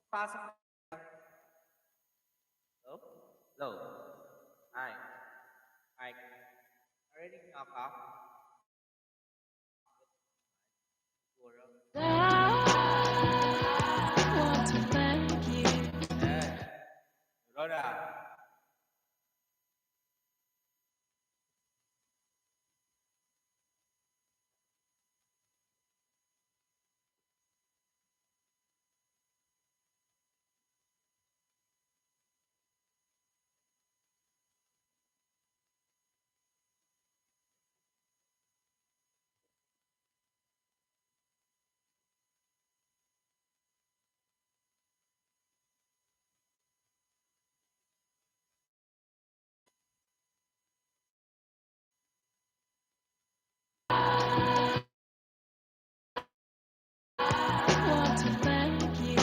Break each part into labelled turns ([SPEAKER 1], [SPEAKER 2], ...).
[SPEAKER 1] Pasok. Hello? Hello. Hi. Hi. Already knock off.
[SPEAKER 2] Want to thank you.
[SPEAKER 1] Yeah. Rhoda.
[SPEAKER 2] Want to thank you.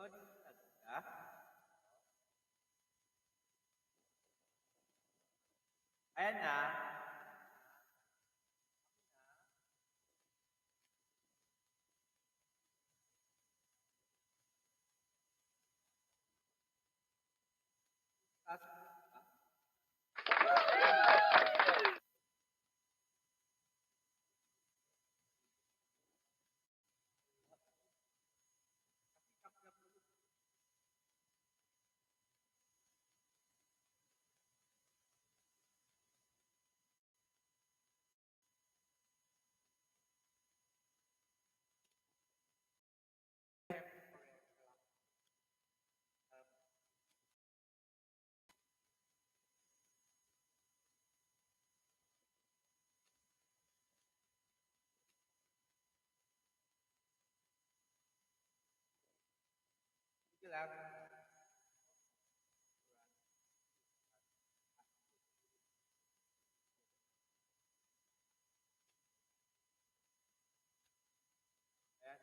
[SPEAKER 1] Rhoda. Talaga? Ayan na. Pasok. Sige lang. Ayan.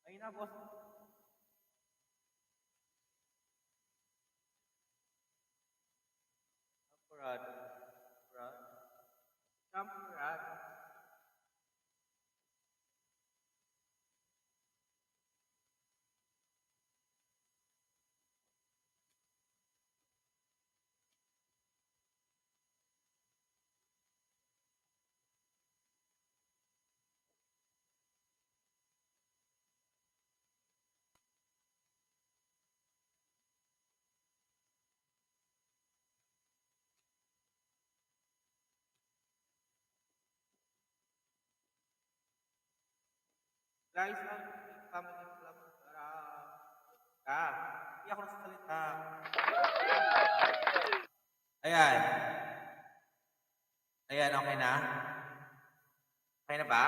[SPEAKER 1] Ayun na, boss. Aparad. Aparad. Champarad. Guys, family club. Ah, hindi ako nagsasalita. Ayan. Ayan, okay na? Okay na ba?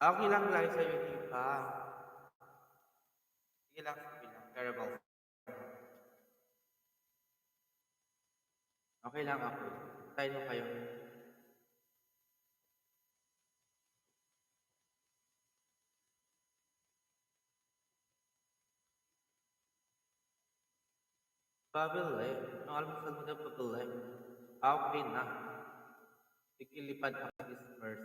[SPEAKER 1] Okay lang guys, sa'yo hindi pa. Sige lang, sige lang. Terrible. Okay lang ako. Tayo mo kayo. Pabili. Ang almusal mo na pabili. Okay na. Ikilipad ako this first.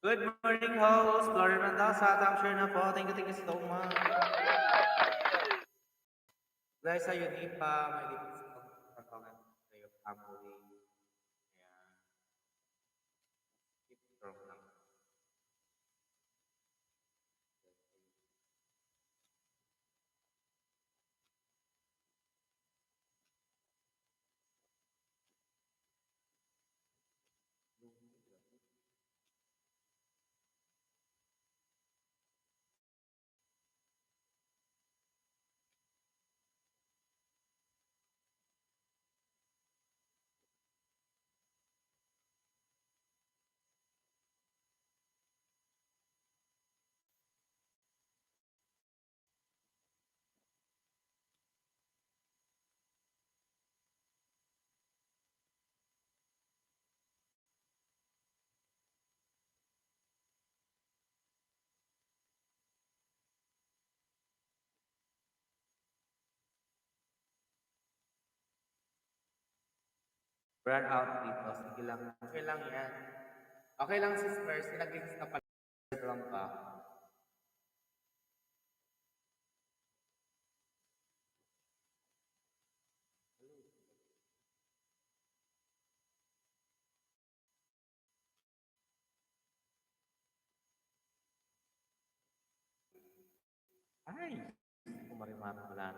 [SPEAKER 1] Good morning, host. Florian Mendoza. I'm sure na po. Thank you so much. Guys, sa'yo hindi pa. May dito sa comment kayo family. Ayan. Keep strong lang. Run out dito. Sige lang. Okay lang yan. Okay lang sis Mercy. Nag-exist na pala lang pa. Ay! Kumarimara pala.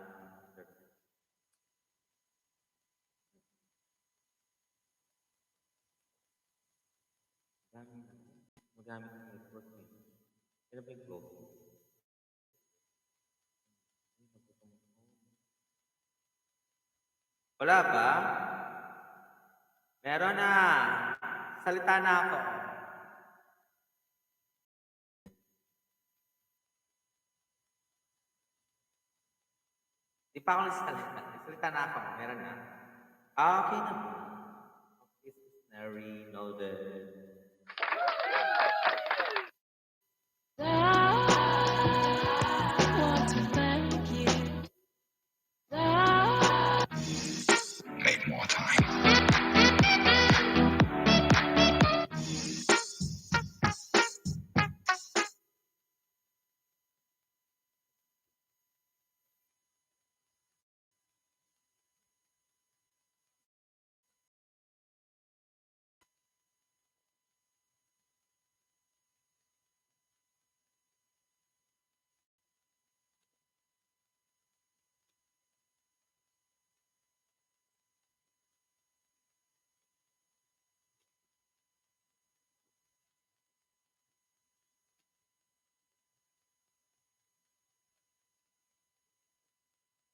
[SPEAKER 1] Magamit ang network eh. Kailan ba yung close? Wala ba? Meron na. Salita na ako. Di pa ako nagsalita. Salita na ako. Meron na. Okay na po. It's very noted.
[SPEAKER 2] I want to thank you.
[SPEAKER 3] Make more time.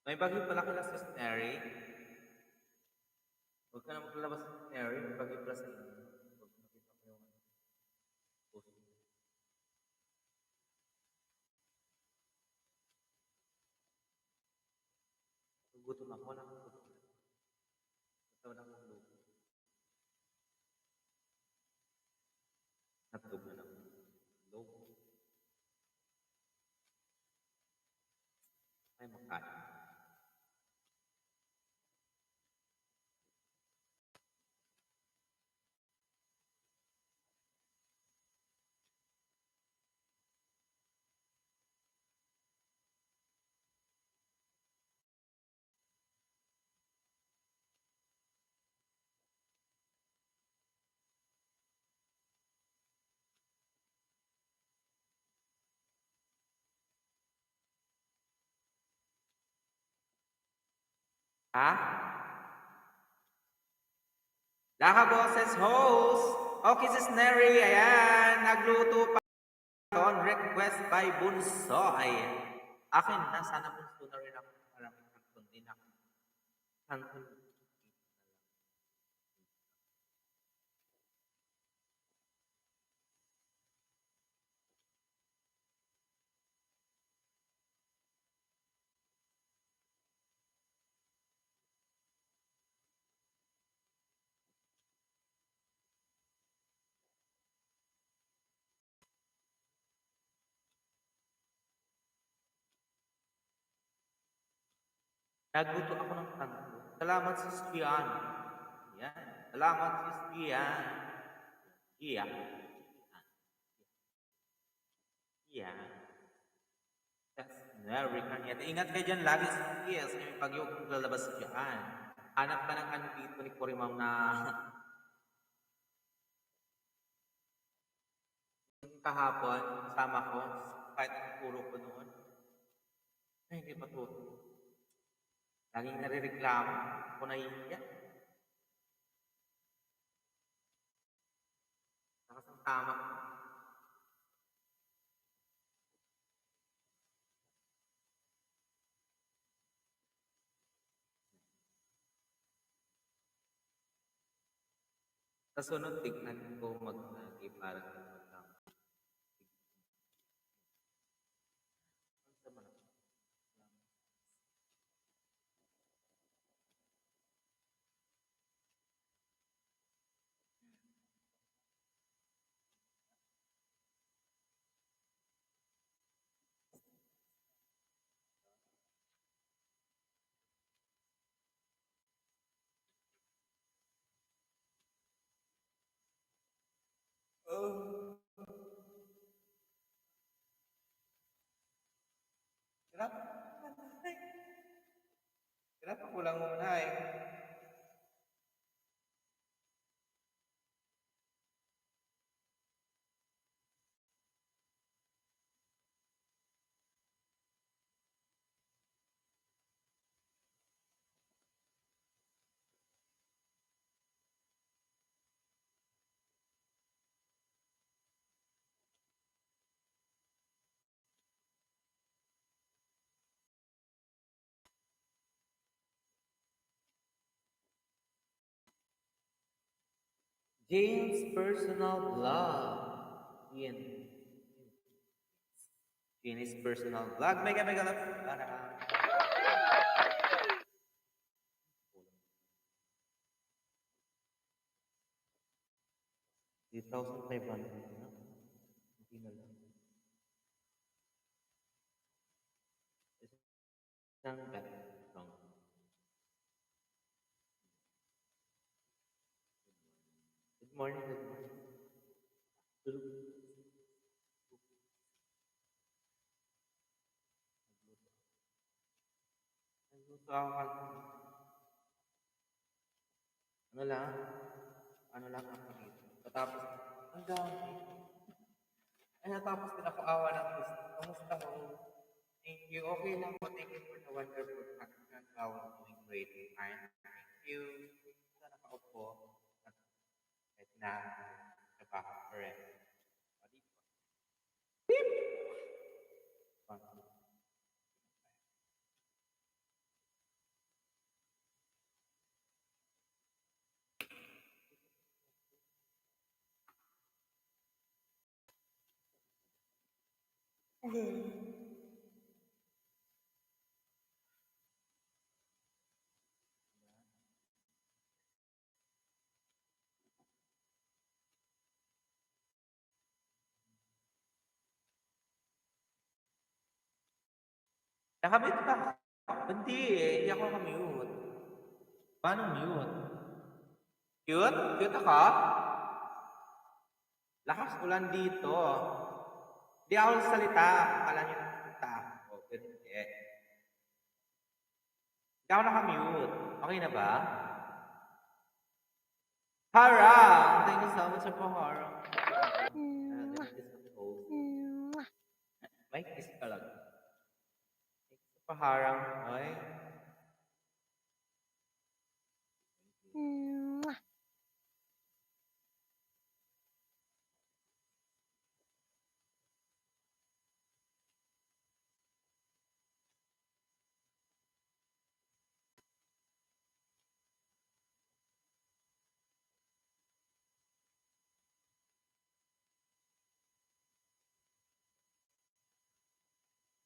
[SPEAKER 1] May bagyo pala kila Sis Mary. Huwag ka na maglalabas Sis Mary. May bagyo pala sa inyo. Huwag makita ko yung Gutom ako ng gutom. Ito na akong luto. Natog na ng lobo. Ay, makain. Ha? Daka boses host. Okay, sis Neri. Ayan, nagluto pa on request by Bunsoy. Akin na, sana Bunso na rin ako. Parang kanton din ako. Kanton. Nagluto ako ng kanto. Salamat sis Gian. Yan. Salamat sis Gian. Iya. Iya. That's very kanyet. Ingat kayo dyan lagi sa yes. May pag-iog kong lalabas dyan. Hanap ka ng ano dito ni Corimam na kahapon, kasama ko, kahit ang puro ko noon. Ay, hindi pa to. Laging narireklamo. Ako nahihiya. Tapos ang tama ko. Sa sunod, tignan ko mag-nagi para sa magkama. Ang sama na. Oh. Hirap. Hirap ako lang muna eh. James personal vlog. Ian. James personal vlog. Mega love. Para. 3,500 na. Hindi na lang. Isang bet. Wrong. Good morning, good morning. Nagluto ako kanina. Ano lang ako dito. Tapos, ang dami. Ay, natapos din ako awa ng gusto. Kamusta mo? Thank you. Okay lang po. Thank you for the wonderful action. Wow, doing great. Fine. Thank you. Sana nakaupo. At na, nabaho. Correct. Beep! Okay. Nakamute ka. Hindi eh. Hindi ako nakamute. Paano mute? Cute? Cute ako? Lakas ulan dito. Hindi ako salita. Akala niyo nakita ako. Pero hindi. Hindi ako nakamute. Okay na ba? Harang! Thank you so much po, Harang. May kiss ka lang. Thank you po, Harang. Ay.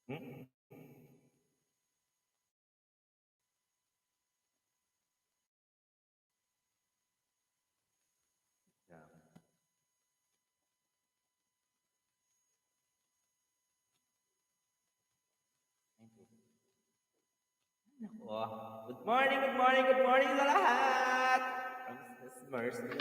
[SPEAKER 1] Hmm? Yeah. Thank you. Naku, good morning, good morning, good morning sa lahat! From Sis Mercy.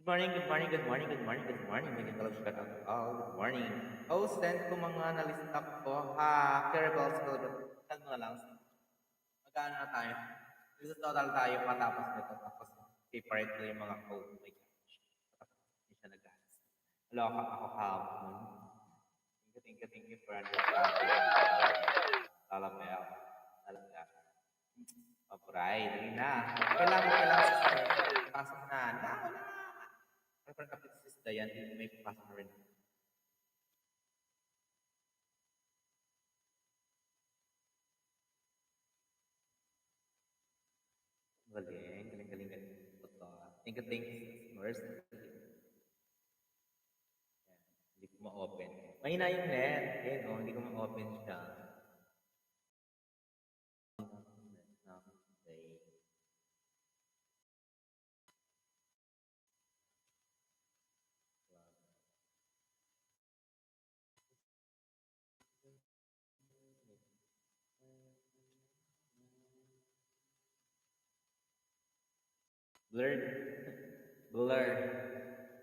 [SPEAKER 1] Good morning, good morning, good morning, good morning, good morning. May gandang shout out to all. Good morning. Oh, send ko mga nalistak ko. Ha, Carabels ko. Send mo na lang. Magkano na tayo? This is total tayo matapos nito. Tapos separate ko yung mga code. Oh my gosh. Tapos hindi siya nag-ads. Loka ako kahapon. Thank you for understanding. Lalabel. Talaga. Alright, dali na. Kailangan pasok na. Ako na. Parang kapit sis Dayan, may pasok na rin. Galing. Thank you, Mars. Hindi ko ma-open. Mahina yung net. Yan, hindi ko ma-open siya.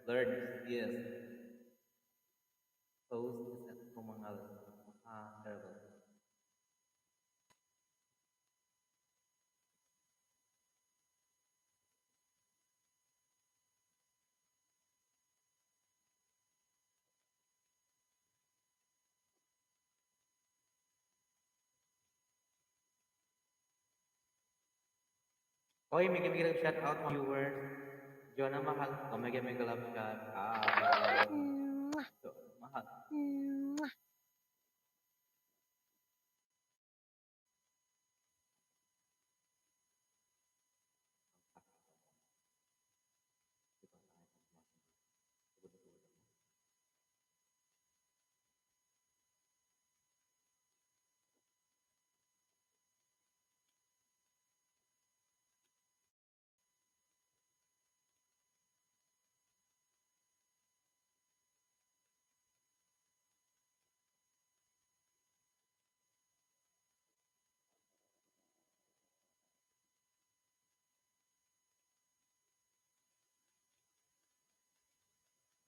[SPEAKER 1] Blurred, yes. Post at pumangal. Terrible. Okay, may gamig shout out viewers. Jonah mahal ko, may gamig love shout out. Mahal.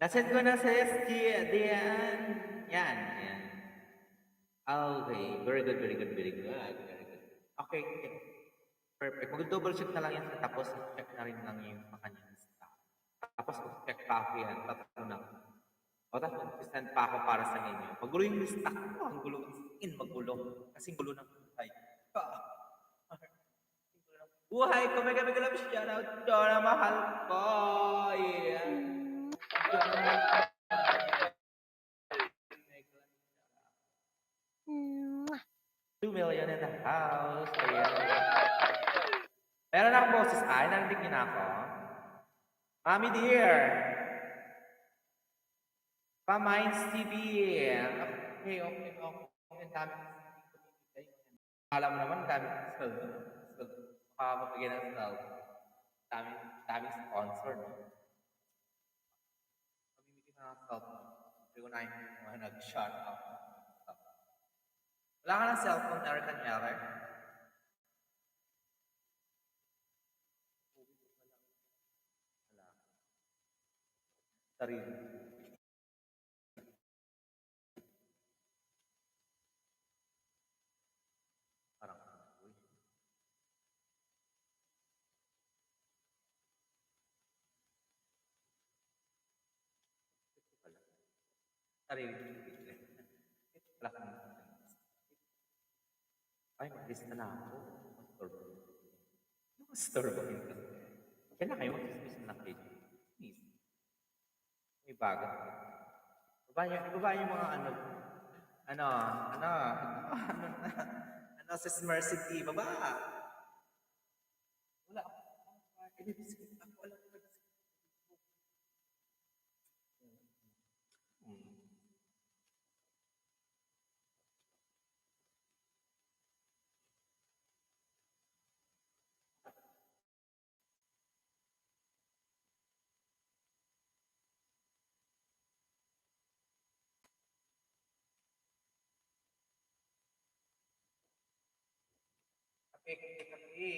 [SPEAKER 1] Nasend ko na sa SG, diyan. Yan. Okay, very good. Okay. Perfect. Mag-double check na lang yan. Tapos check na rin lang yung sa kanyang staff. Tapos check pa ako yan. Tatlo na. O tapos send pa ako para sa inyo. Magulo yung stack ko. Ang gulo. Magulo. Kasi gulo ng buhay. Buhay ko. Mega love shout out. Dora, mahal ko. Yeah. 2 million in the house. Ayan. Meron akong boses. Ay, narinig niyo na ako. Mami dear. Pa-Minds TV. Okay, okay, okay. Ang dami ko binibigay. Akala mo naman, dami kong sweldo. Sweldo. Baka mapagyan ng sweldo. Dami, dami sponsor, no? Pamimigay na ng cellphone. Hindi ko na yung mga nag-shut up. Wala ka ng cellphone, Eric Kanyari? Wala. Sarili. Parang, uy. Wala. Sarili. Wala ka ng ay, mag-lista na ako. Mag-store ba? Mag-store ba yun? Kaya na kayo, mag-dismiss na kayo. Please. May bago. Baba yung mga sa Mercy T, baba. Wala ako. Ibibiscuit ako. Wala ko biscuit. Kape, kape, kape.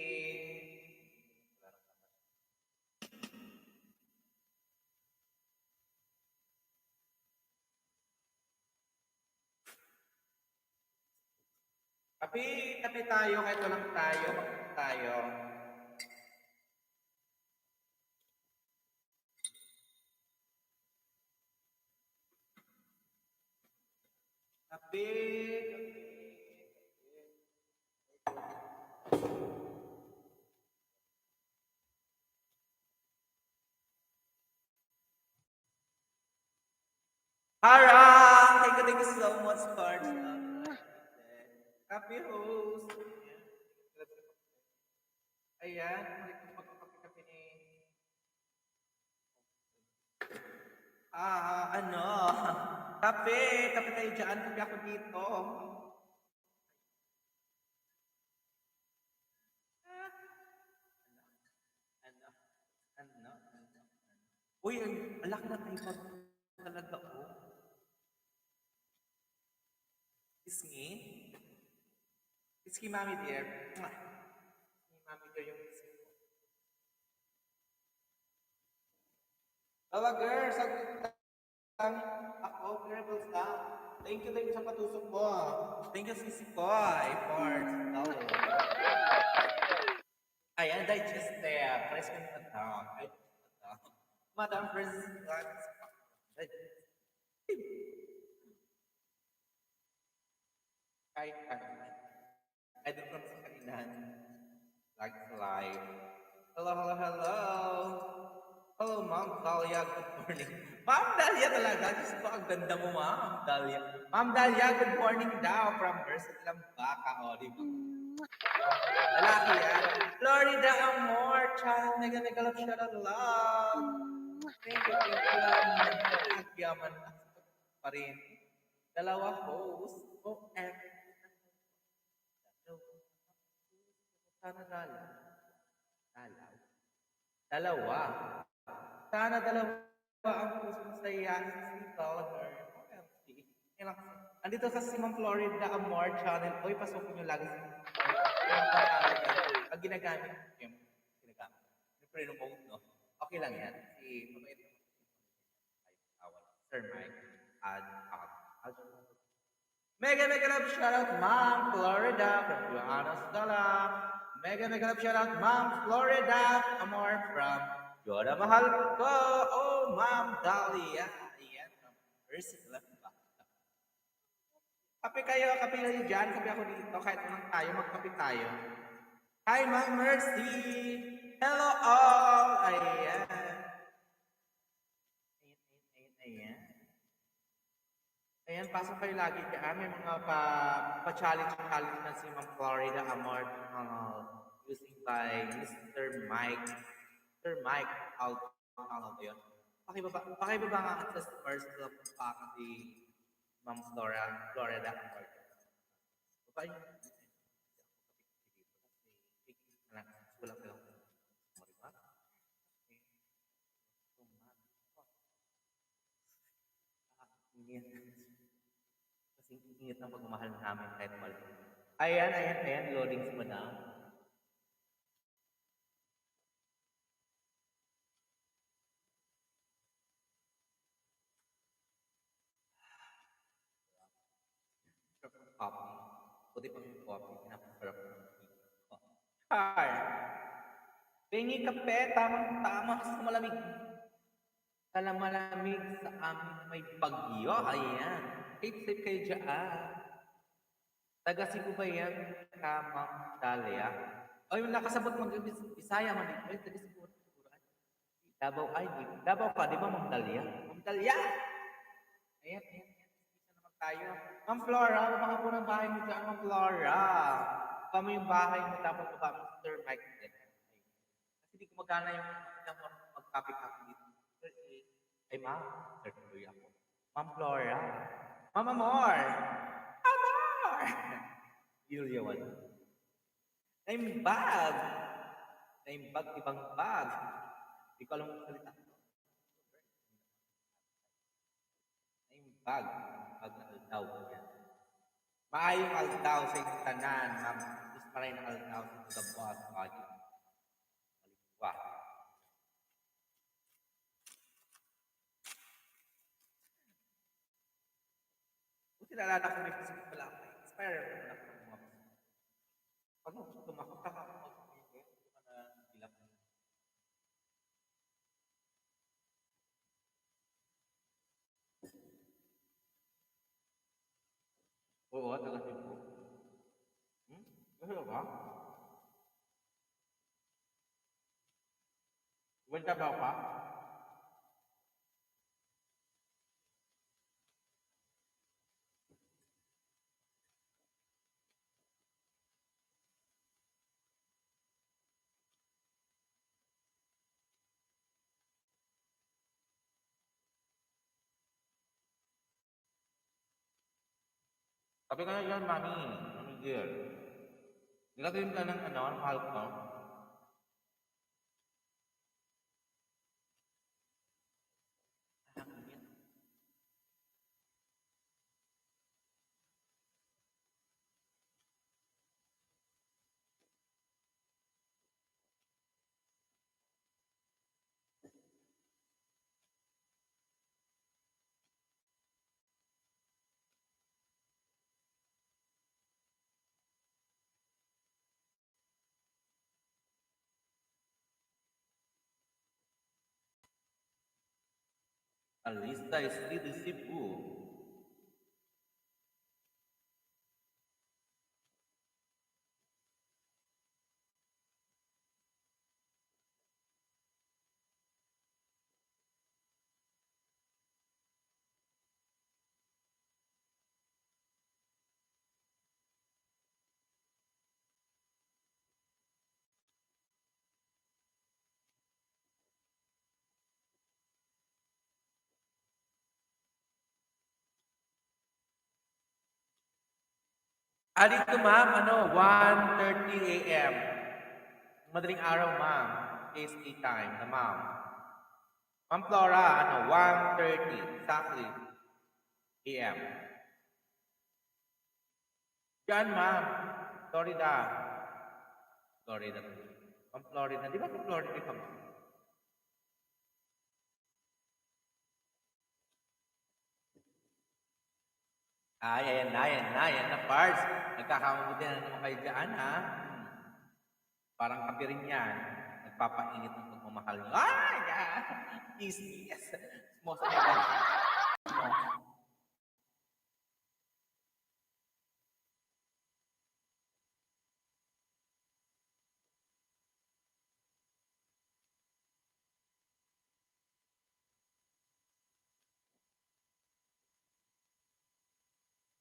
[SPEAKER 1] Kape, kape tayo, kahit walang tayo, magkape tayo. Kape, kape. Harang! Thank you so much for Happy host. Ayan, balik ko pagkakapi ni... Ano? Kape! Kape tayo dyan. Kape ako dito. Ano? Uy, ang laki na tayo talaga ko. Pisngi? Pisngi, mami dear. Pisngi, mami dear yung pisngi ko. Girl, sagot lang. Ako, Rebels na. Thank you sa patusok mo. Thank you, Sisi Koy, for hello. Ayan, digest there. Press ko na down. Madam President, kahit I don't know sa kainan. Like live. Hello. Hello, Ma'am Dahlia. Good morning. Ma'am Dahlia talaga. Diyos ko, ang ganda mo, Ma'am Dahlia. Ma'am Dahlia, good morning daw from Versus Lambaka. O, di ba? Lalaki yan. Florida Amor. Channel, mega love, shout out love. Thank you. Nagyaman pa rin. Dalawa host. OM. Sana dalawa. Sana dalawa ang pusong sayahin si Dollar. OMG. Andito sa Simon Florida Amor channel. Uy, pasukin nyo lagi si pag ginagamit yung pre-remote, no? Okay lang yan. Si mabait Sir Mike Mega love shoutout Ma'am Florida from Joanna Stella. Mega love shoutout Ma'am Florida Amor from Yoda Mahal ko. Oh, Ma'am Dahlia. Ayan. Versus Lambaka. Kape kayo dyan. Kape ako dito. Kahit naman tayo, magkape tayo. Hi, Ma'am Mercy. Hello all. Ayan. Ayan, pasok kayo lagi dyan. May mga pa-challenge na si Ma'am Florida Amor using by Mr. Mike. Mr. Mike, ano yun? Pakibaba nga sa first club pa kasi Ma'am Florida Ortiz. Babae yun. Wala ka lang. Mariba? Okay. Ingit. Kasi ingit ang pagmamahal namin kahit mali. Ayan. Loading si madam. Coffee. Puti pang coffee. Pinapasarap ng tea. Hi! Pingi kape. Tamang-tama sa malamig. Malamig sa amin may bagyo. Ayan. Safe kayo dyan. Taga Cebu ba yan? Ma'am Dalia? O yung nakasabot mag-Bisaya man dito. Ay, taga Cebu. Davao ay, Davao ka, di ba Ma'am Dalia? Ma'am Dalia! Ayan. Isa naman tayo. Ma'am Flora, baka po ng bahay mo dyan, Ma'am Flora. Baka mo yung bahay mo, tapos baka mo Sir Mike din. Kasi di gumagana yung mag-copy-copy dito. Sir A. Ay, Ma'am. Sir Tuloy ako. Ma'am Flora. Ma'am Amor! Amor! Yulia, wala. Naimbag! Ibang bag. Hindi ko alam kung salita. Naimbag. Bag na aldaw. Yan. Maayong aldaw sa inyong tanan, ma'am. Mas maray na aldaw sa the boss body. Maligwa. Kung sinalala ko may kasi pala ako, inspire ako na ako ng mga pag tumakot ka ako mag-video, hindi ka na bilap. Oo, taga Cebu. Kasi ba? Wala ba ka? Sabi ka na yan, mami. Mami dear. Nilagay ka ng mahal ko. Alista Street de Cebu. Dito ma'am, 1:30 a.m. Madaling araw ma'am. PST time na ma'am. Ma'am Flora, 1:30 exactly a.m. Diyan ma'am. Florida. Ma'am Florida. Di ba sa Florida ka ma'am? Ayan na parts. Nagkakamuti na naman kayo dyan, ha? Parang kape rin yan. Nagpapainit ng pagmamahal niyo. Ay! Yes! Most of my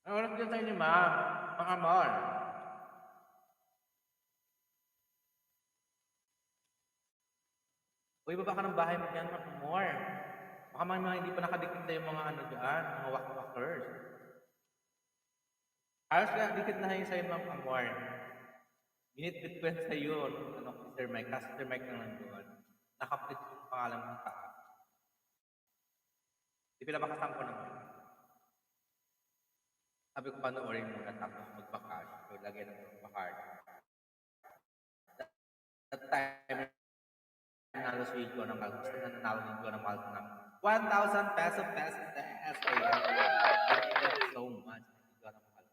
[SPEAKER 1] Ano oras dyan sa inyo, ma'am? Mga amor. Uy, baba ka ng bahay mo dyan, ma'am amor. Baka mga hindi pa nakadikit sa yung mga dyan, mga walk-walkers. Halos kaya dikit na kayo sa'yo, Ma'am Amor. Minute between sa'yo, ano, Sir Mike, kasi Sir Mike na nandoon. Nakapit yung pangalan ng taas. Di pinabakasan ko naman. Sabi ko, panoorin muna tapos magpa-cash. So, lagyan ng magpa-card. That time, nanalo si Igor ng mahal. Gusto na nanalo ni Igor ng mahal ng 1,000 pesos. Yes, ayan. Thank you so much. Igor ng mahal.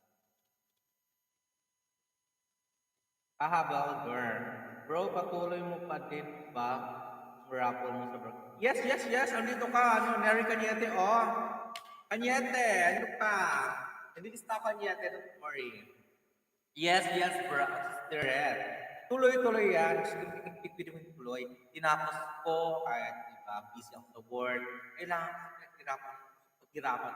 [SPEAKER 1] Kahabal, girl. Bro, patuloy mo pa din ba raffle mo sa bro? Yes. Andito ka. Ano, Neri Cañete, oh. Cañete, ano ka? Hindi kita Cañete, don't worry. Yes, bro. Sister Red. Tuloy-tuloy yan. Hindi mo tuloy. Tinapos ko, kahit diba, busy ako sa work. Kailangan ko paghirapan.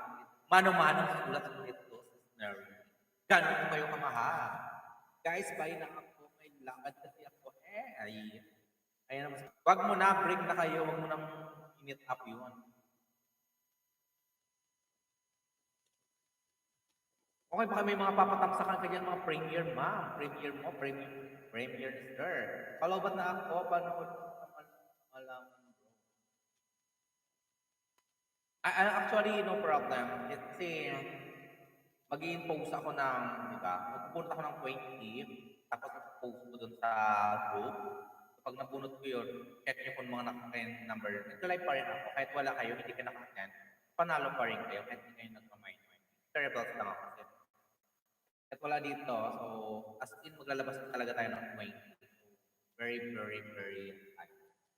[SPEAKER 1] Mano-mano sulat ko nito, Sister Red. Ganun ko kayo kamahal. Guys, bye na ako. May lakad kasi ako. Ayun naman. Wag mo na, break na kayo. Wag mo nang init up yun. Okay, baka may mga papatamsakan ka dyan, mga premier, ma'am. Premier mo, premier sir. Kalobat na ako, paano ko malaman, bro? Actually, no problem. Kasi, mag-i-impose ako ng, di ba? Magpupunta ako ng 20, tapos post ko dun sa group. So, pag nabunot ko yun, check nyo kung mga number. Nag-live pa rin ako. Kahit wala kayo, hindi ka naka-attend. Panalo pa rin kayo, kahit hindi kayo nag-mind. Terrible lang ako kasi. At wala dito, so as in maglalabas talaga tayo ng 20. Very, very, very,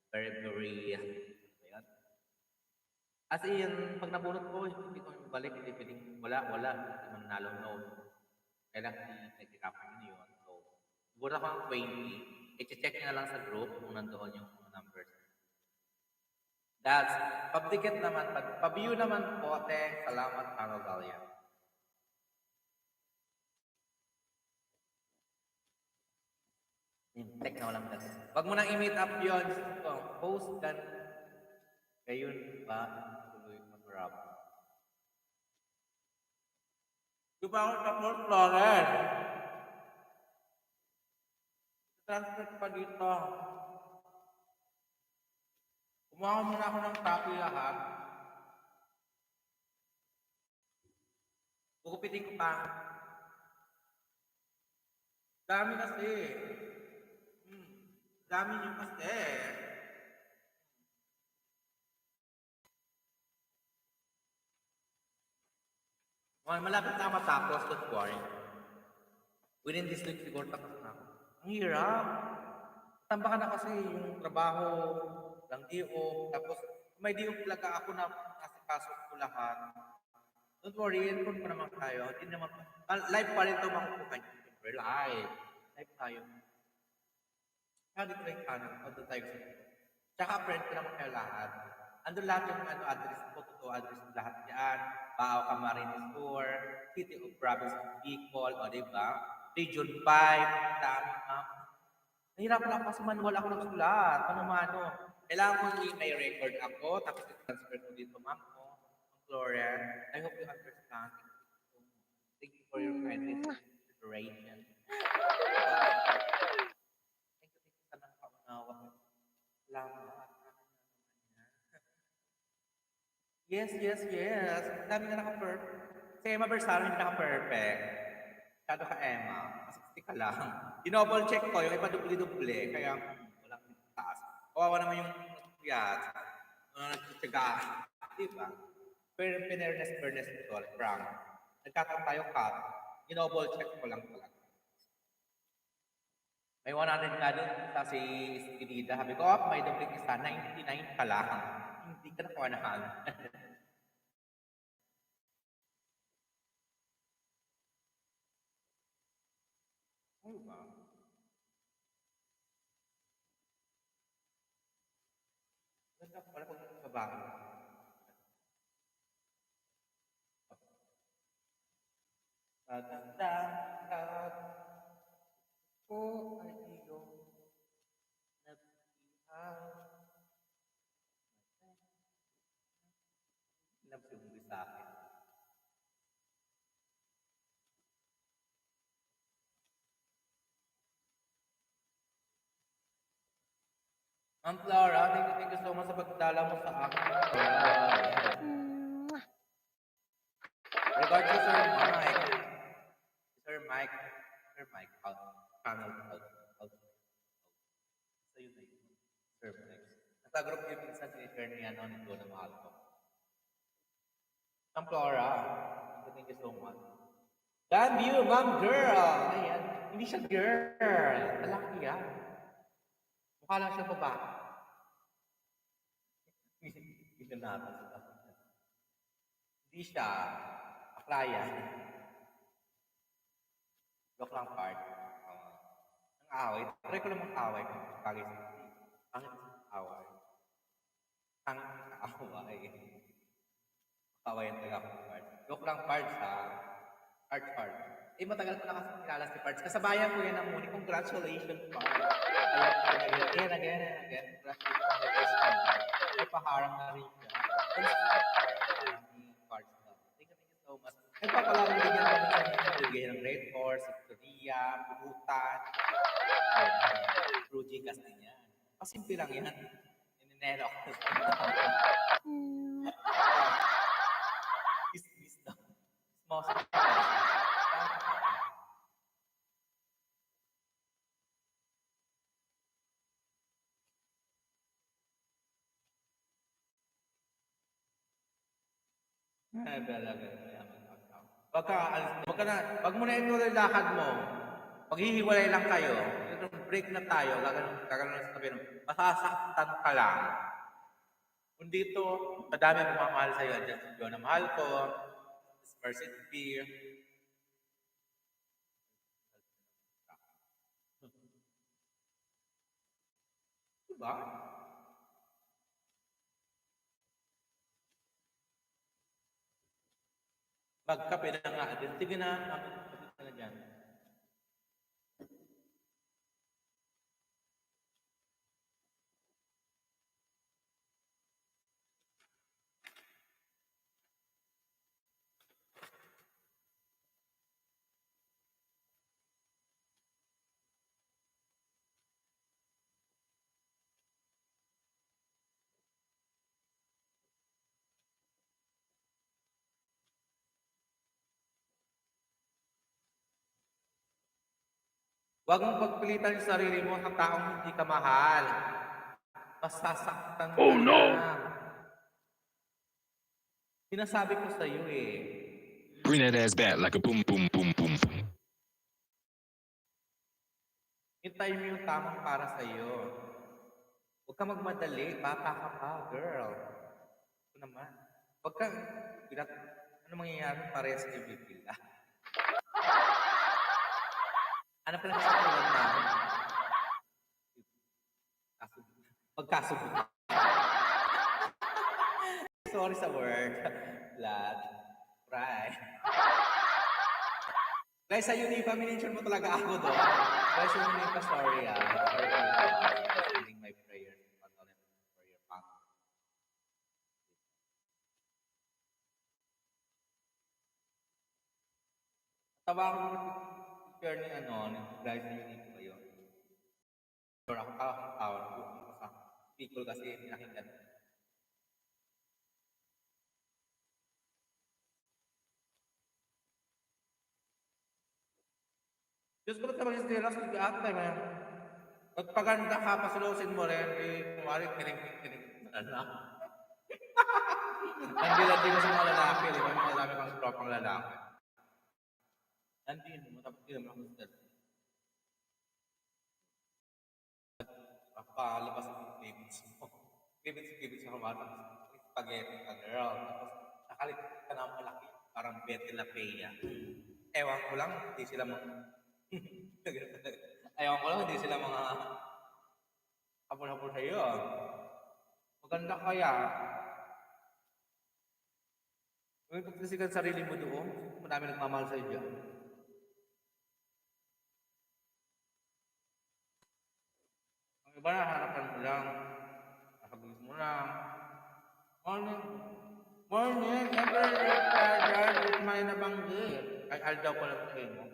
[SPEAKER 1] very, very, ano ba yan? As in, pag nabunot ko, hindi ko balik, hindi pwedeng, wala, hindi man nanalo, no. Kailangan nagkikapan yun yun. So, siguro ako ng 20, i-check nyo na lang sa group kung nandoon yung mga numbers. That's, pabdikit naman, pag-view naman po, salamat, Carol Dalia. Check na walang dati. Wag mo nang i-meet up yun. Post ka. Gayon ba? Tuloy mag-rap. Di ba ako tapos, Flores? Transfer pa dito. Kumuha muna ako ng copy lahat. Kukupitin ko pa. Dami kasi. Dami nyo kasi. Okay, malapit na matapos, don't worry. Within this week, siguro tapos na. Ang hirap. Tamba ka na kasi yung trabaho, lang DO, tapos may DO talaga ako na asikaso ko lahat. Don't worry, enroll pa naman tayo. Hindi naman, live pa rin ito makukuha nyo. Siyempre, live. Live tayo. Kaya dito yung kanan, doon tayo sa tsaka friend ko naman kayo lahat. Andun lahat yung address ko, totoo address ko lahat yan. Bao Camarines Store, City of Province of Bicol, o diba? Region 5, dami nahirapan ako kasi manual ako nagsulat. Mano-mano. Kailangan ko may record ako, tapos i-transfer ko dito, ma'am ko, ang Florian. I hope you understand. Thank you for your kind consideration. Thank you sa nang kaunawa. Salamat. Yes. Ang dami na naka-perfect. Si Emma Bersaro hindi naka-perfect. Kado ka Emma. Kasi ka lang. Dinouble check ko, yung iba dubli-dubli. Kaya walang taas. Kawawa naman yung nagpuyat. Nagtsaga. Diba? Pero fairness ito. Frank. Nagkataon tayo cut. Dinouble check ko lang talaga. May 100 nga doon sa si Spinida. Sabi ko, may dubling isa. 99 ka lang. Hindi ka nakuha na hal. Ano ba? Ganda ko pala kung sa bahay. Pagandang ko ay iyong nabihag. Alam si Umbi sa akin. Ma'am Flora, thank you so much sa pagdala mo sa akin. Regard to Sir Mike. Sir Mike. Sir Mike. Channel out. So yun na yun. Sir Mike. Nasa group yung pinsan ni ni ano, ni Dona Mahal ko. Ma'am Flora, thank you so much. Damn you, ma'am girl! Ayan. Hindi siya girl. Lalaki yan. Mukha lang siya babae. Hindi na natin sila. Hindi siya. Aklaya. Joke lang part. Ang away. Try ko namang away. Kagay sa pangit away. Ang away. Away ang taga-part. Joke lang part sa Part. Eh, matagal ko na kasi kilala si Parts. Kasabayan ko yan ang muni. Congratulations, Parts. Again. Congratulations on the first time. Ay, paharang na rin siya. Parts na. Thank you so much. Nagpapalaro bigyan kami sa mga bigyan ng Red Horse, Victoria, Pulutan, Rudy Castilla. Pasimple lang yan. Ininero ko. Is daw. Small. Wag mo na ituloy lakad mo. Maghihiwalay lang kayo. Break na tayo. Gagano na sabihin mo. Masasaktan ka lang. Kung dito, madami ang mamahal sa'yo. Diyan si John na mahal ko. Mercy to be. Diba? Magkape na nga din. Sige na, kapit na dyan. Huwag mong pagpilitan yung sarili mo sa taong hindi ka mahal. Masasaktan ka na. Sinasabi ko sa iyo eh.
[SPEAKER 3] Bring that ass back like a boom, boom, boom, boom.
[SPEAKER 1] Hintay mo yung tamang para sa iyo. Huwag ka magmadali. Bata ka pa, girl. Ito naman. Huwag ka, ano mangyayari parehas ni Bibila? Ano pala sa tulad namin? Pagkasubo. Sorry sa word. Blood. Right. Guys, sa Unipa, minention mo talaga ako doon. Guys, sa Unipa, sorry ah. Sorry for sending my prayers. For your path. Tawa ko picture ni guys na Unipa ba yun? Pero ako tawa ko sa people kasi pinakinggan. Diyos ko ba't naman yung stilas? Nag-aatay mo yan. Pagpaganda ka, pasulusin mo rin. Eh, kumari, kiring. Ano? Nandilandi mo sa mga lalaki. Di ba? May malami kang tropang lalaki. Nandin mo. Tapos hindi naman ako stilas. Papalabas ang babies mo. Babies sa kumata. Spaghetti ka, girl. Tapos nakalit ka na malaki. Parang Betty La Pea. Ewan ko lang, hindi sila Ayaw ko lang, hindi sila mga hapon-hapon sa'yo. Maganda kaya. Kung pagkasigan sarili mo doon, madami nagmamahal sa'yo dyan. Ang iba na, harapan mo lang. Nakagawin mo lang. Morning, every dad is may nabanggit. Ay, aldaw ko lang sa'yo mo.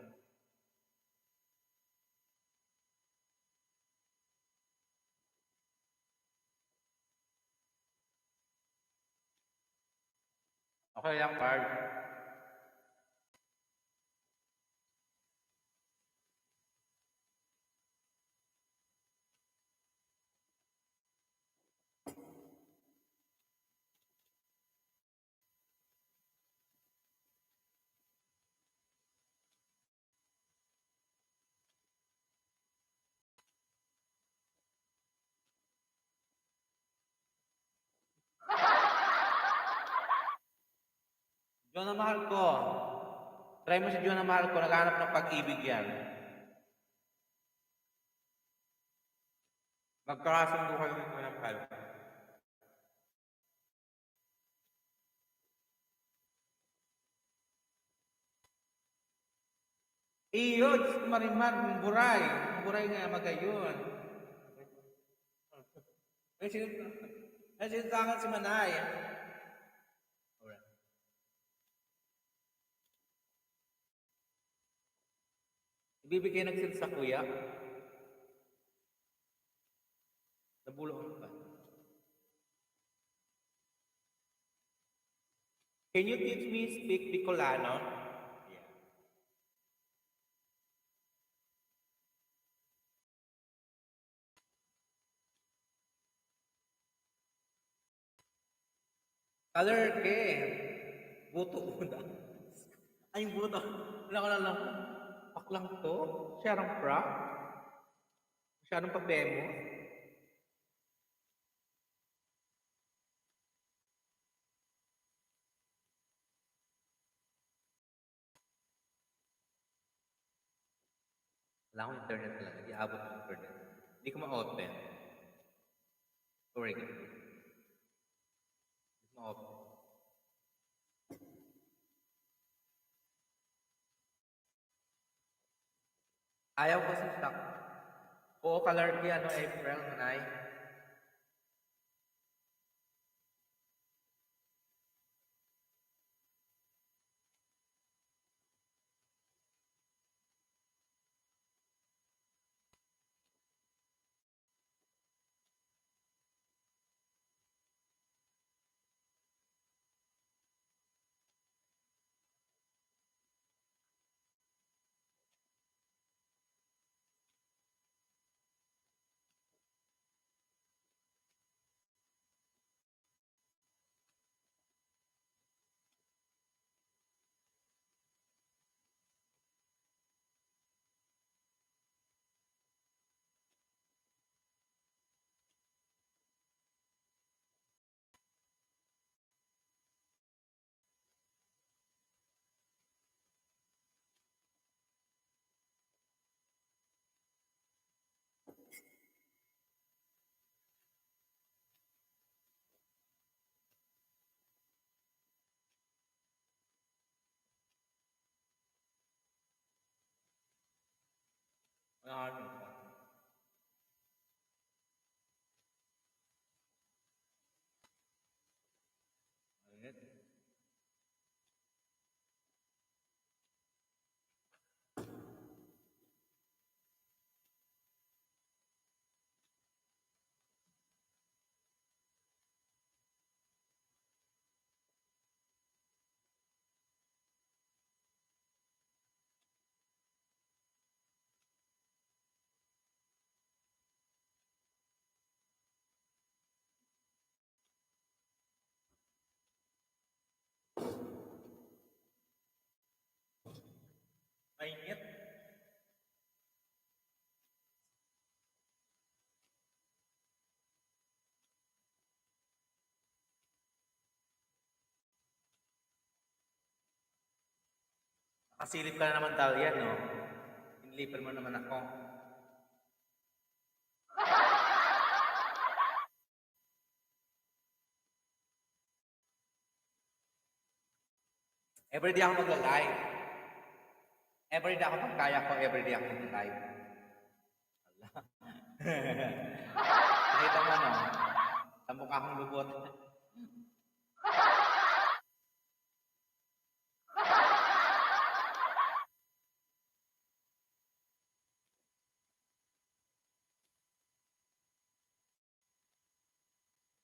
[SPEAKER 1] Okay lang, Carl. Diyon na mahal ko. Try mo si Diyon na mahal ko. Naghanap ng pag-ibig yan. Magkakasundo kayo nito ng mahal. Iyo, Diyos ko marimar, mumburay. Mumburay nga magayon. Ay, sinuntakan si Manay. Alright. Ibibigay nagsil sa kuya. Nabulong ka. Can you teach me speak Bicolano? Yeah. Color ke. Buto una. Ay, buto. Wala ko na lang. Paklang to. Siyarang prop. Siyarang pabemo. Wala akong internet talaga. Hindi abot ng internet. Hindi ko ma-open. Sorry. Hindi ko ma-open. Ayaw ko sa stock. Oo, color key, ano, April, Manay. Wala ka rin. Ayun. Mainit. Nakasilip ka na naman Dalian, no? Inilipan mo naman ako. Everyday ako mag-live. Everyday ako pag kaya ko, everyday ako mag-live. Ala. Nakita mo, no? Sa mukha akong lubot.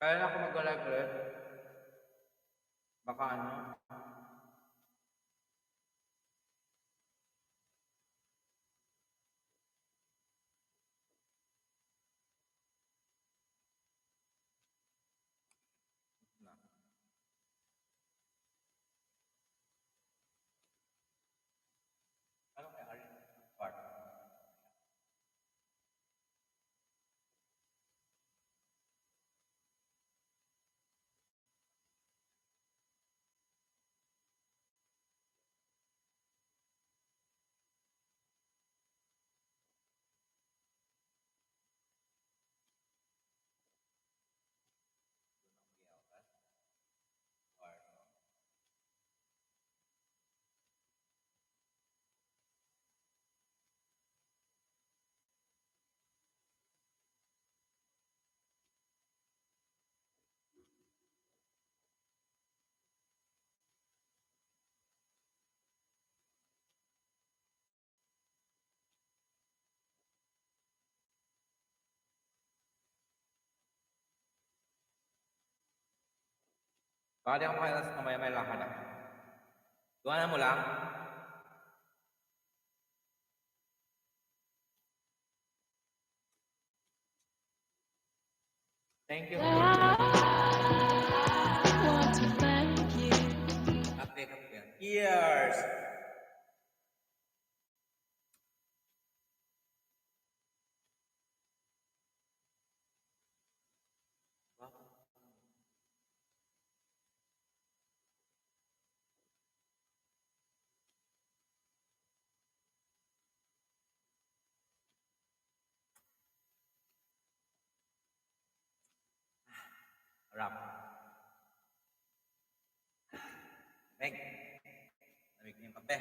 [SPEAKER 1] Kaya na ako mag-live ulit. Baka ano? Baka di ako makailas na may lakad ako. Gawanan mo lang. Thank you.
[SPEAKER 2] I want to thank you.
[SPEAKER 1] Kape. Cheers! Harap. Meg. Lamig na yung kape.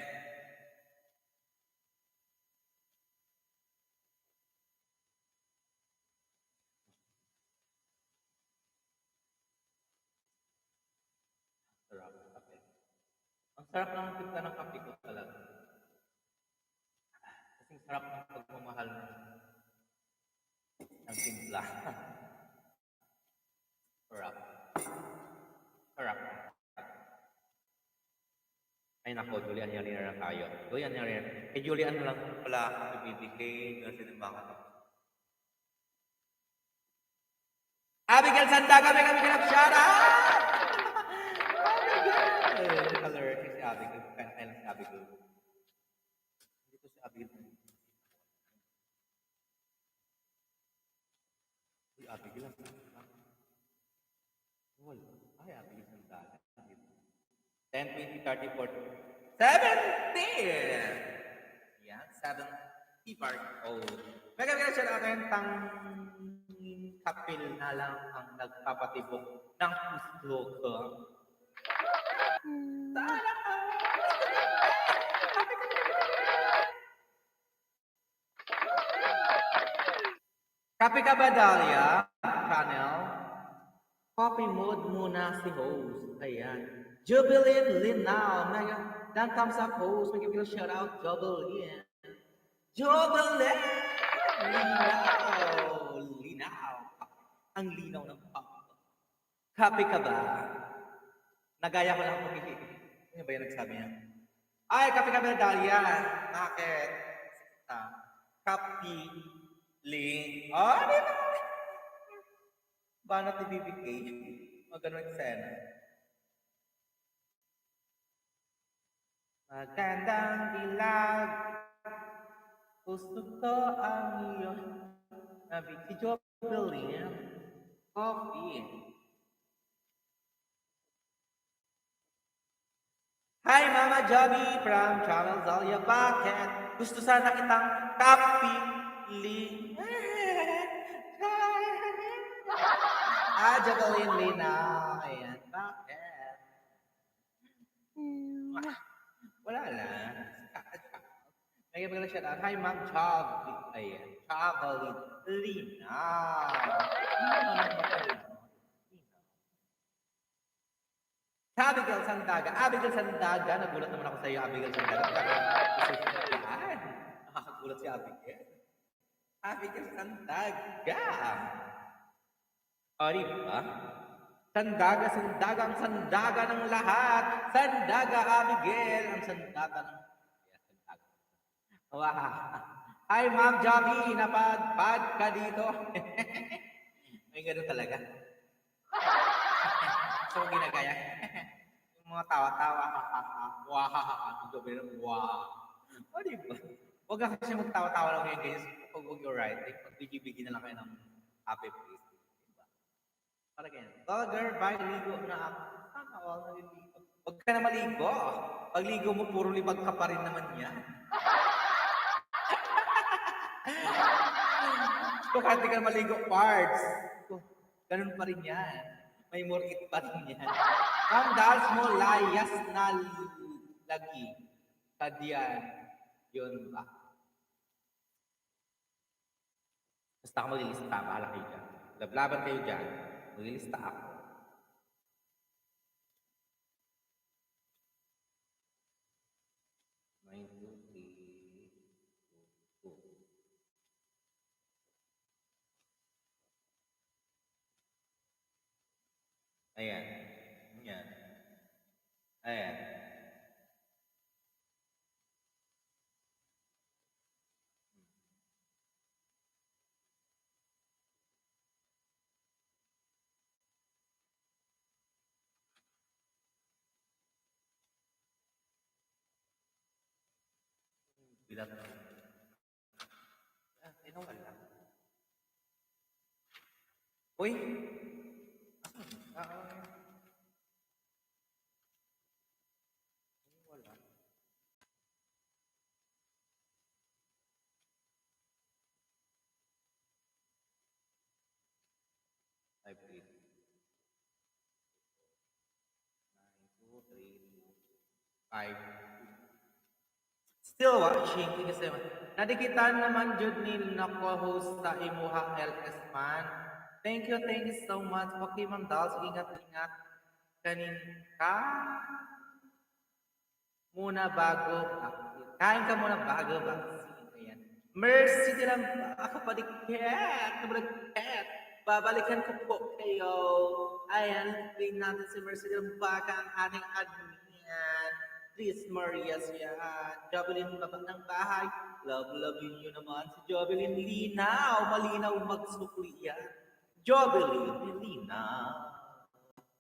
[SPEAKER 1] Sarap ng kape. Ang sarap ng timpla ng kape ko talaga. Kasing sarap ng pagmamahal ng timpla. Sarap. Sarap. Ay nako, Julian Yarina na tayo. Julian Yarina. Kay Julian mo lang pala ibibigay ng sinimbangan. Abigail Sandaga, may kami kinap shout out! Abigail! Color si Abigail. Kailan si Abigail? Dito si Abigail. Uy, Abigail ang wala. Ay, Abigail Sandaga. 10, 20, 30, 40, 70! Yan, 70 part old. Magkakita siya natin tang kapil na lang ang nagpapatibok ng puso ko. Sana ka! Kape ka ba, Dahlia? Channel? Copy mode muna si host. Ayan. Jubilin Linao. Dan thumbs up host. Make a shout out. Jubilin. Jubilin! Linaw. Ang linaw ng pop. Kape ka ba? Nagaya ko lang pumili. Ano ba yung nagsabi niya? Ay, kape ka ba, Dahlia? Bakit? Kape. Ling. Oh, di ba? Banat ni BBK. Magandang eksena. Magandang dilag. Gusto ko ang iyong nabig si Jovelin. Coffee. Hi, Mama Joby from Channel Zalia. Bakit? Gusto sana kitang kapili. Jovelin Lina. Ayan. Bakit? Wala lang. May pagkala siya na, hi Ma'am Joby. Ayan. Jovelin Lina. Abigail Sandaga. Abigail Sandaga. Nagulat naman ako sa iyo, Abigail Sandaga. Nakakagulat si Abigail. Abigail Sandaga. O, diba? Sandaga, Sandaga, ang Sandaga ng lahat. Sandaga, Abigail. Ang Sandaga ng... Yeah, Sandaga. Wow. Hi, Ma'am Joby. Napadpad ka dito. May ganun talaga. So, ginagaya. Yung mga tawa-tawa, wow, o, diba? Huwag ka kasi magtawa-tawa lang ngayon, guys. Huwag yung writing. Pag bigibigin na lang kayo ng happy face. Diba? Para ganyan. Dogger, bye, ligo na ako. Sana all naliligo. Huwag ka na maligo. Pag ligo mo, puro libag ka pa rin naman yan. So, kahit di ka na maligo, parts. Ganun pa rin yan. May murit pa rin yan. Ang das mo, layas na lagi. Kadiyan. Yun ba? Basta ako maglilista. Bahala kayo dyan. Lablaban kayo dyan. Maglilista ako. Ayan. Ayan. Ayan. Bilat. Sino wala? Uy! Ah, wala. Type 8. 9, 2, 3, 5. Still watching. Thank you so much. Nadikitan naman jud ni nako-host sa imuha LS man. Thank you so much. Okay, Ma'am Dals, ingat-ingat kanin ka muna bago vaccine. Kain ka muna bago vaccine. Ayan. Mercy din ang akapalikhet. Kabalikhet. Babalikan ko po kayo. Ayan, explain natin si Mercy din ang baka ang ating admin. Please, Marias yan. Jovelyn, baba ng bahay. Love yun naman. Si Jovelyn, linaw. Malinaw magsukli yan. Jovelyn, linaw.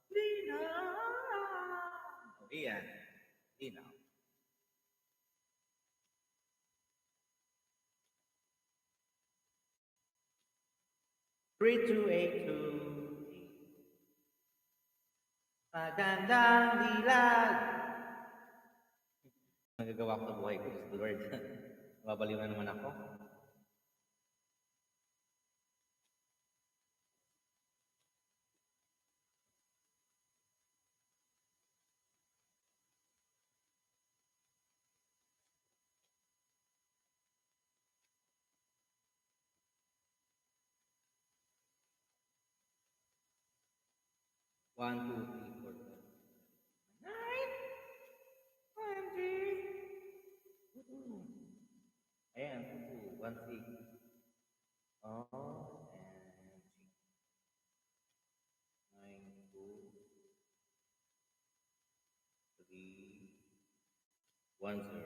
[SPEAKER 1] Linaw. Ayan. Linaw. Three, two, eight, two. Magandang dilag. Nagagawa ko sa buhay ko, Lord. Mabaliw na naman ako. One, two, three, four, five. 9, 20. Ayan, 2, 1, 6. Oh, and 9, 2, 3, 1, 0.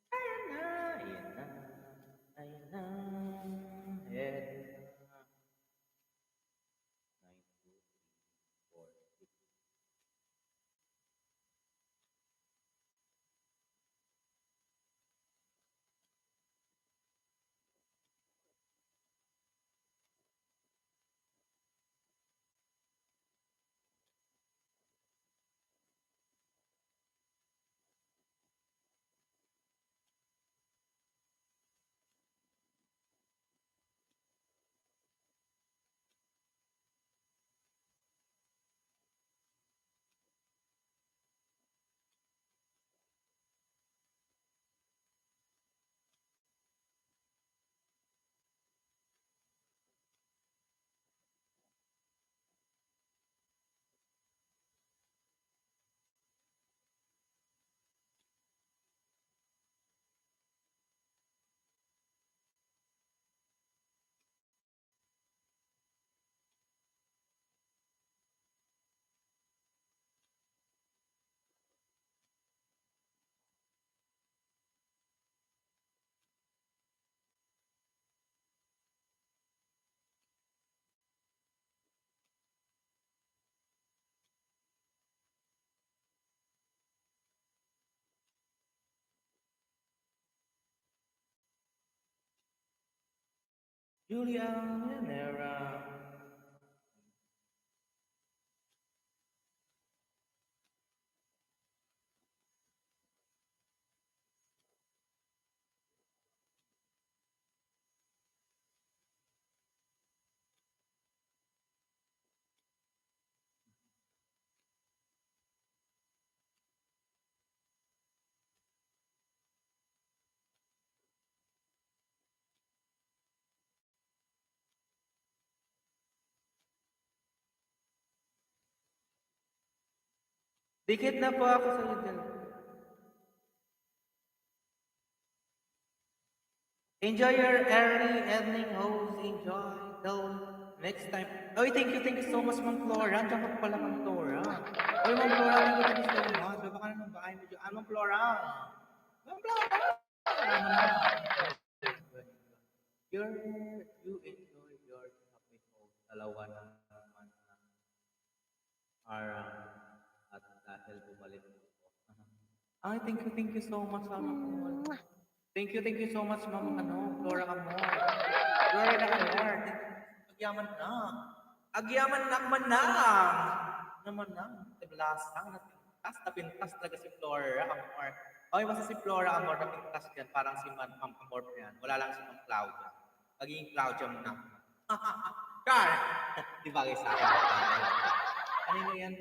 [SPEAKER 1] Ayan na, ayan na, ayan na, ayan na. 9, 2, 3, 4, 6. Julia Nera. Dikit na po ako sa iyo. Enjoy your early evening, host. Enjoy. Don't Next time. Oy, thank you so much, Ma'am Flora. Diyan ka pa pala, Ma'am Flora. Oy, Ma'am Flora, thank you so much. Baba ka na ng bahay mo dyan. Ah, Ma'am Flora. Ma'am Flora. Ano na? You enjoy your happy home. Dalawa na naman na parang at dahil bumalik ako. Ay, thank you so much, Ma'am. Thank you so much, Ma'am, Flora Amor. Florida Amor. Agyaman na. Agyaman na man na. Naman na. Tiblasang, napintas talaga si Flora Amor. Okay, basta si Flora Amor, napintas yan. Parang si Ma'am Amor yan. Wala lang si Ma'am Claudia. Magiging Claudia mo na. Car! Di ba kayo sa akin? Ano yan?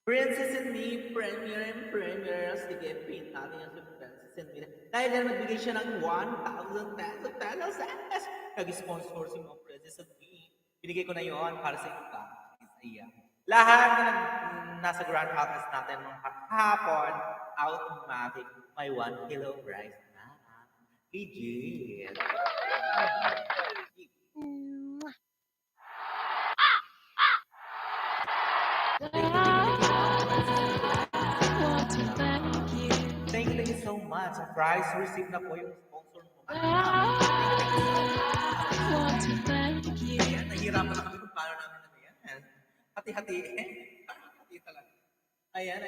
[SPEAKER 1] Princess and Me, Premier. Sige, print natin yan si Princess and Me. Dahil na nagbigay siya ng 1,000 pesos. Nag-sponsor si mga Princess and Me. Binigay ko na yon para sa iba. Iya. Lahat na nasa grand office natin mga hapon, automatic, may 1 kilo rice na. Legit.
[SPEAKER 2] Want to thank you.
[SPEAKER 1] Thank you so much. Sa prize receipt na po yung sponsor mo.
[SPEAKER 2] Want to thank you.
[SPEAKER 1] Ayan, nahihirapan na kami kung paano namin ano yan. Hati-hati eh. Hati talaga. Ayan.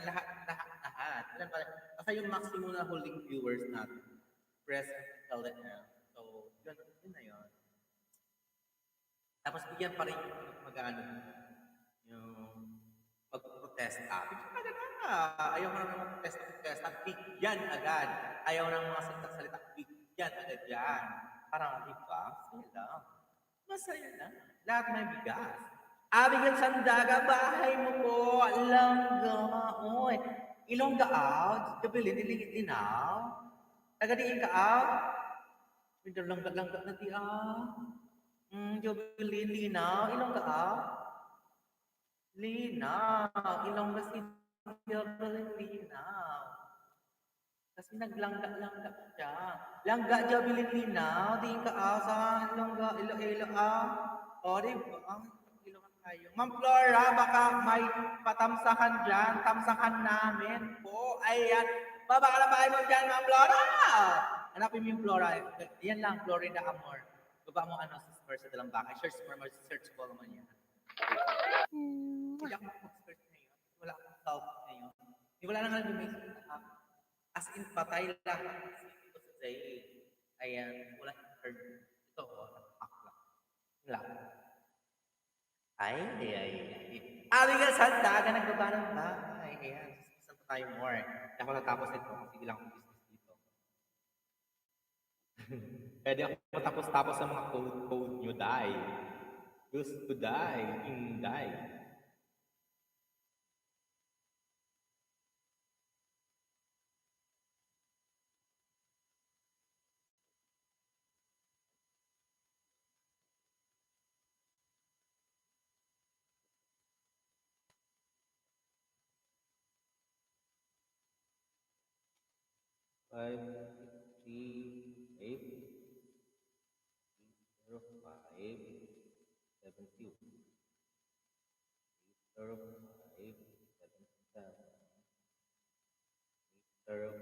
[SPEAKER 1] Lahat. Ilan pala? Kasi yung maximum na holding viewers natin. Press and tell them. So, yun na yun. Tapos bigyan pa rin yung mag-ano. Yung mag-protesta. Bigyan agad. Ayaw mo naman mag-protesta. Bigyan agad. Ayaw na mga salita. Bigyan agad yan. Parang, di ba? Masaya lang. Lahat may bigas. Abigail Sandaga, bahay mo po. Langga. Oy. Ilongga out. Gabilin, nilingit dinaw. Tagadiin ka out. Medyo langga na di Gabilin, linaw. Ilongga out. Linaw. Ilongga si Gabilin, linaw. Kasi naglangga siya. Langga, Gabilin, linaw. Diin ka sa langga, ilo. O, di ba? Ilongan tayo. Ma'am Flora, baka may patamsakan dyan. Tamsakan namin po. Ayan. Baba ka na bahay mo dyan, Ma'am Flora. Hanapin mo yung Flora. Yan lang, Florida Amor. Baba mo sa dalang baka. Search ko naman yan. Hindi ako mag-search ngayon. Wala akong self ngayon. Wala na nga nag-message na ako. As in, patay lang. Ito sa Zay. Ayan. Wala yung third. Ito, nakapak lang. Wala. Ay. Abigail Sandaga, nagbaba ng bahay. Ayan. Saan pa tayo more? Hindi ako natapos ito. Sige lang akong business dito. Pwede ako matapos-tapos sa mga code nyo, die. Gusto die. Inday. Five, 3, 8, 0, 5, 7, 2, 0, 5, 7, 7, 0,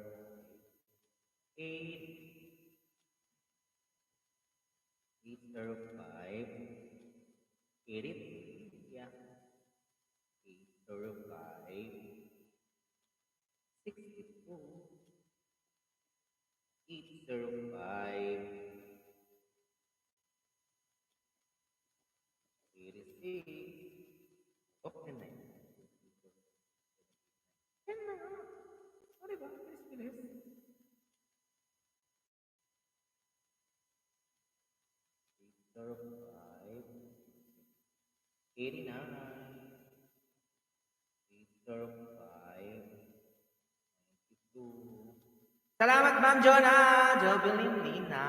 [SPEAKER 1] 5, 8, 0, 5, 8, yeah, 0, 5, 62, 805, 86. Okay na yun. Yan na nga. O diba? Bilis. 805, 89, 805, 92. Salamat, Ma'am Jonah! Jovelyn Lina.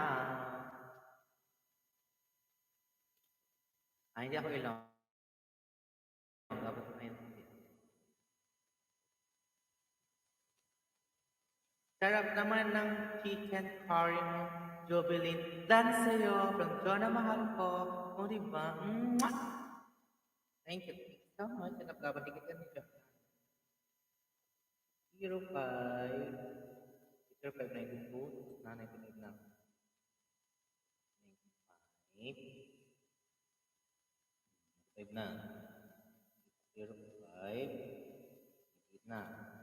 [SPEAKER 1] Hindi ako ilong. Dapat na yun. Sarap naman ng chicken curry mo, Jubilin. Dahil sa'yo, from John na mahal ko. O, diba? Mwah! Thank you. Thank you so much. Naglaban dikit ka nito. 05. 0592. Na 99 na. 95. 5 na. 05. 8 na.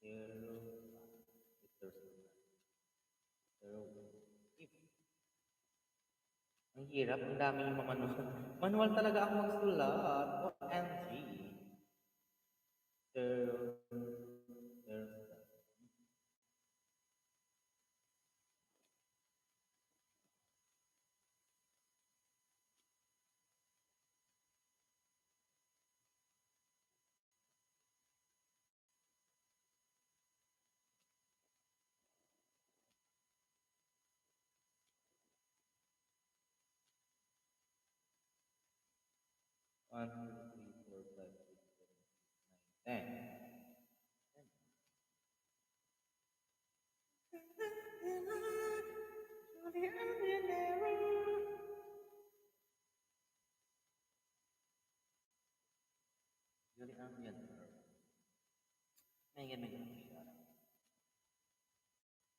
[SPEAKER 1] 0. 0. Ang hirap, ang dami yung manual. Manual talaga ako magsulat. OMG. 0. 0. 1, 2, 3, 4, 5, 6, 7, 8, 9. Julie Ambient.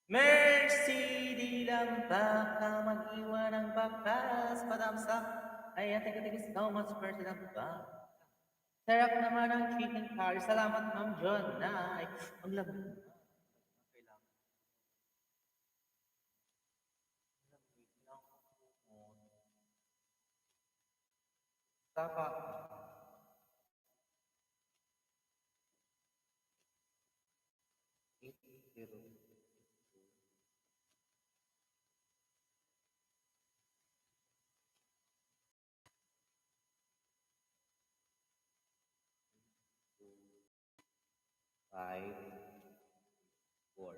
[SPEAKER 1] Mercy, di lang baka mag-iwan ng bakas padamsak. Ay, thank you so much, Mercy lang ba? Sarap naman ang chicken curry. Salamat, Ma'am John. Ay, ang lamig na. Kailangan. Lamig lang ako. Tapa. 8-0. 5, 4.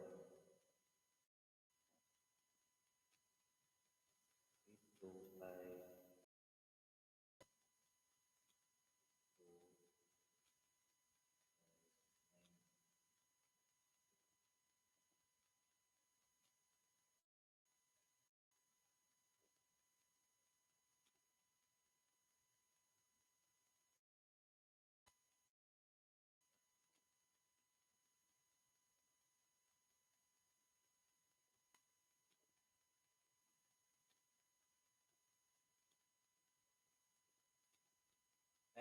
[SPEAKER 1] 8, 2, 5.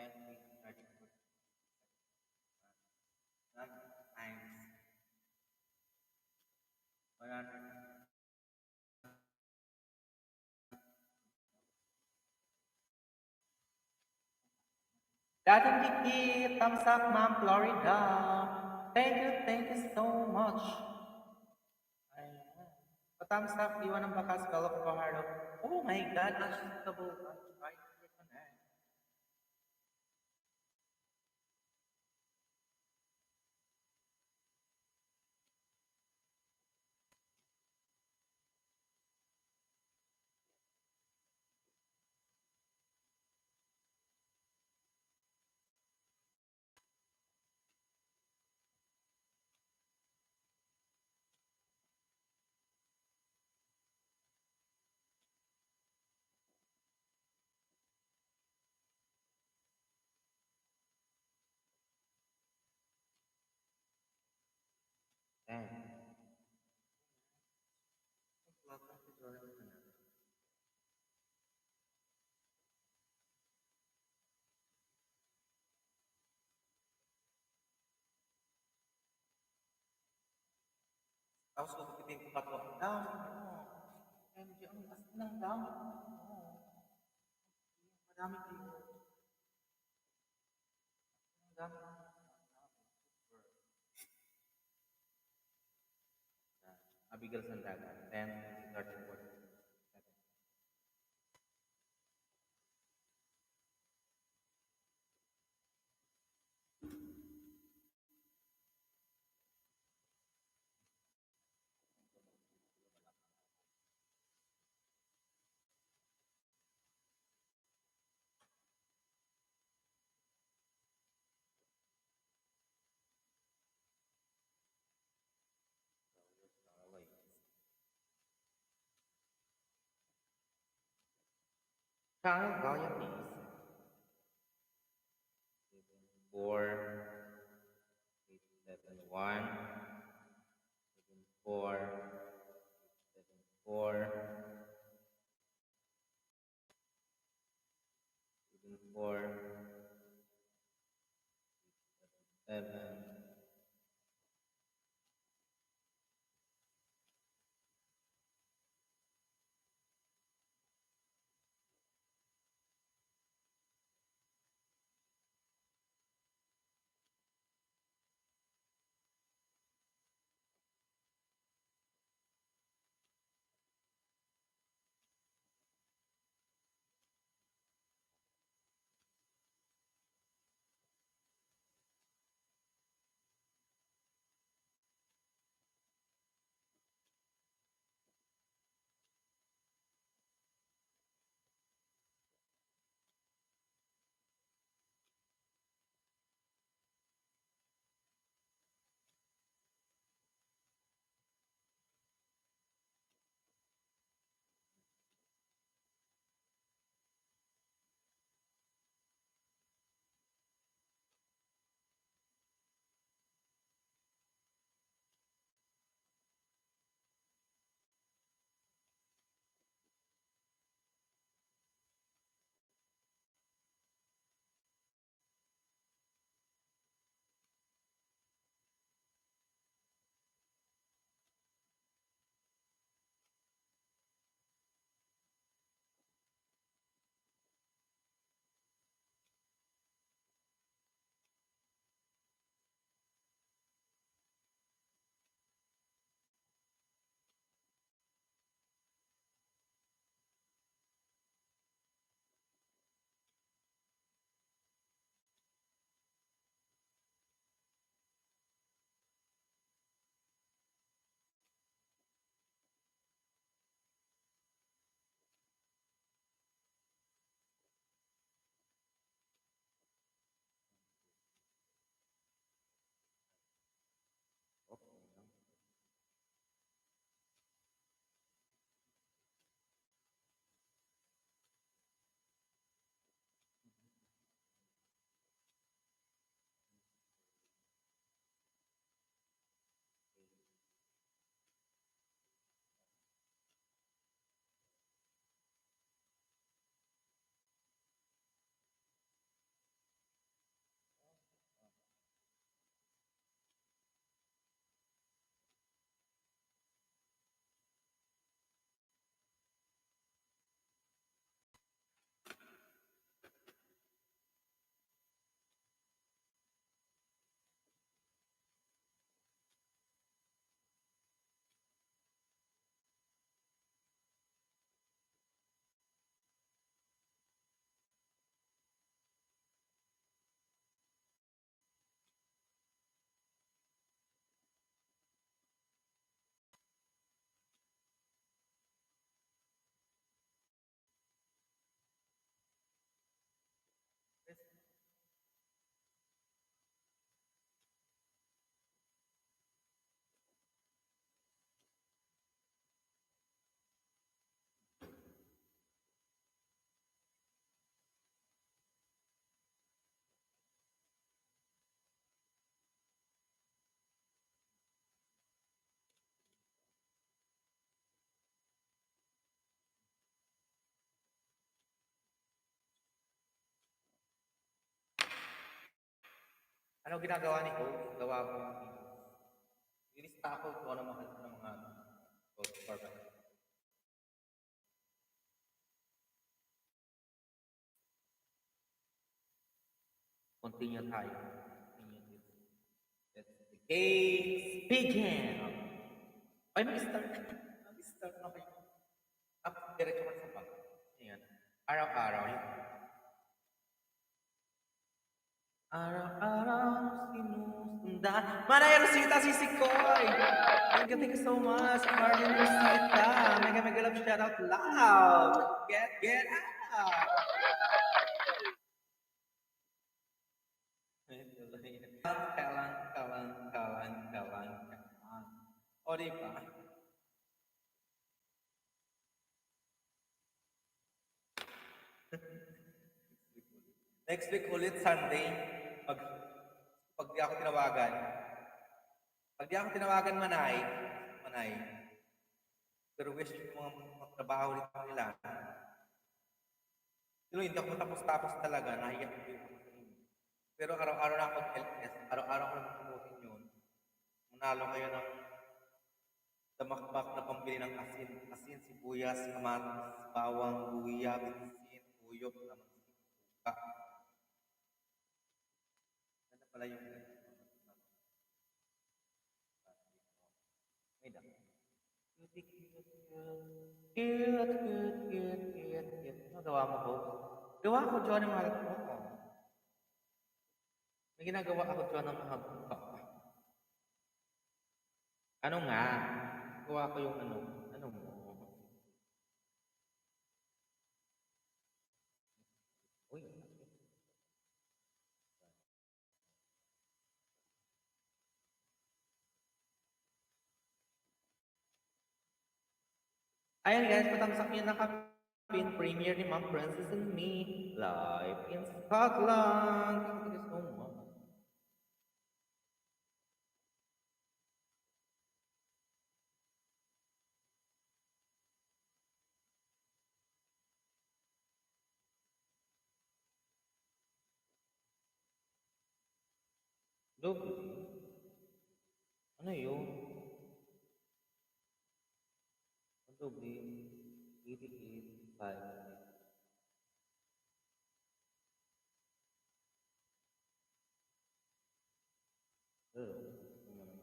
[SPEAKER 1] Then we start to put 1 times 100. Dating Dikit, thumbs up, Ma'am Florida. Thank you so much. Ayan. Pa-thumbs up, iwan ng bakas, fellow Kapahardo. Oh my God, unshakable. Right here connect. Ayan. Welcome to Jordan Connect. Tapos kukupitin ko pa to. Ang dami mo. MJ, ang as ng dami mo. Madami kayo. Ang dami mo. Super. Abigail Sandagan. 10, 13, 14. Child volume is 74871 74874 7 Ano ginagawa ni Coach? Gawa mo ng videos. Nilista ako kung ano mga Coach format. Continue tayo. Continue this. Let's begin. Ay, mag-start. Mag-start na kayo. Up, diretso ka sa bag. Ayan. Araw-araw. Araw-araw sinusundan. Manay Rosita Sisikoy! Thank you so much. Marlene Rosita. Mega love shout out loud. Get out. Kawan. O, diba? Next week ulit, Sunday, pag, pag di ako tinawagan. Pag di ako tinawagan, Manay, Manay, pero wish ko mga magtrabaho ulit nila. Pero hindi ako tapos-tapos talaga, nahiya ko din ako sa inyo. Pero araw-araw na ako LS, araw-araw ko na promotin yun. Manalo kayo ng damakbak na pambili ng asin. Asin, sibuyas, kamatis, bawang, luya, bitsin, uyok, naman suka. Ganda pala yung may dami. Cute, cute, cute. Cute, cute, cute, cute, cute. Ano gawa mo, Bo? Gawa ko, John, ng mahal ko. May ginagawa ako, John, ng mahal ko. Ano nga? Gawa ko yung ano. Ano mo? Uy. Ayan guys, patangsak niyo na kapin premiere ni Ma'am Princess and Me live in Scotland. Thank you so much. Lovely. Ano yun? Lovely. 88, 5. Hello. Ano naman?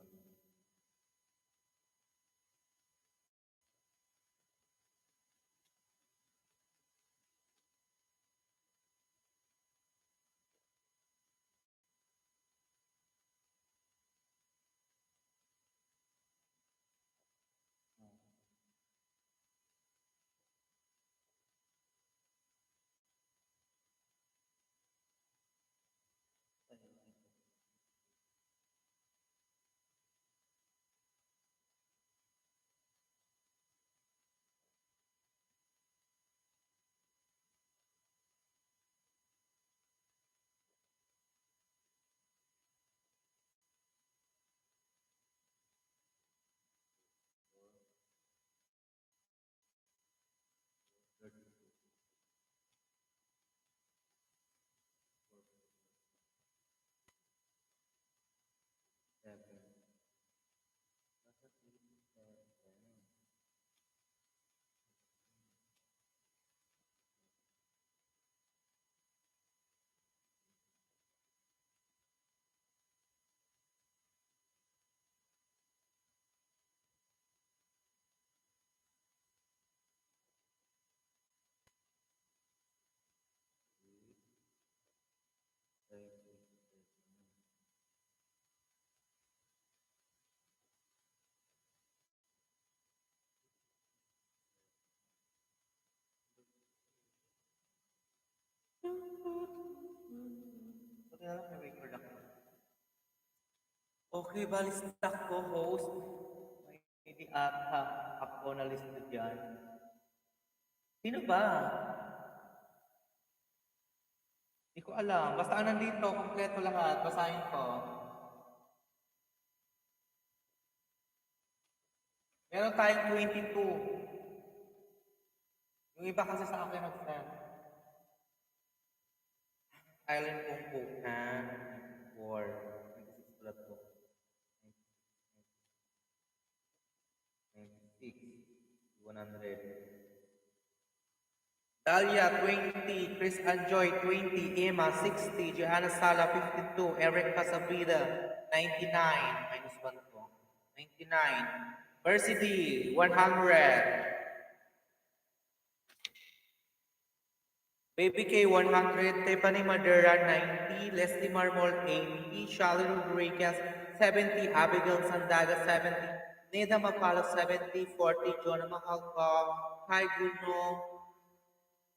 [SPEAKER 1] Seven. Buti na lang may record ako. Okay, bali stock ko host. May hindi ata ako na listed dyan. Sino ba? Hindi ko alam. Basta ang nandito, kompleto lahat. Basahin ko. Meron tayong 22. Yung iba kasi sa akin nag-send. Island Pungpungan. 4. 26 pala to. 96. 100. Dalia, 20. Chris Anjoy, 20. Emma, 60. Johanna Sala, 52. Eric Casabida, 99. Minus 1 to. 99. Mercy D, 100. Baby K, 100. Tiffany Madera, 90. Leslie Marmol, 80. Shally Rodriguez, 70. Abigail Sandaga, 70. Neda Mapalo, 70. 40. Jonah Mahalka. Kai Guno,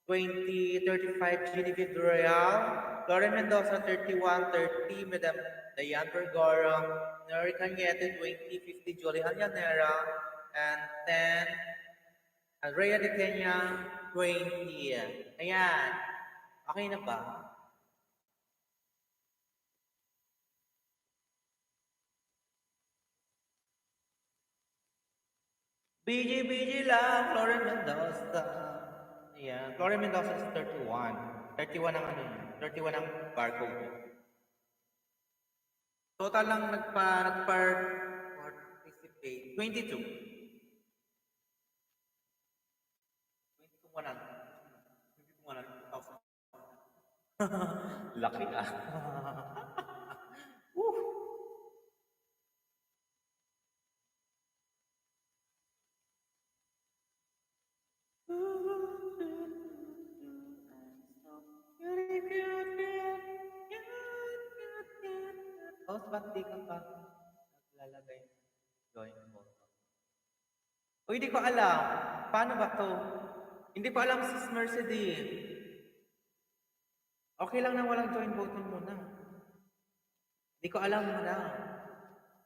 [SPEAKER 1] 20, 35, Genevieve Royal, Lauren Mendoza, 31, 30, Madam Diane Vergara, Neri Cañete, 20, 50, Julian Llanera, and 10, Andrea de Kenya, 20. Ayan. Okay na ba? BG lang, Floren Mendoza. Ayan, Floren Mendoza is 31. 31 ang ano yun. 31 ang barcode yun. Total lang nagpa-participate. 22. 22,100. Laki ah. Woo! Tapos ba't di ka pa naglalagay? Join photo. Uy, di ko alam. Paano ba to? Hindi ko alam si Mercedes. Okay lang na walang join button muna. Di ko alam na.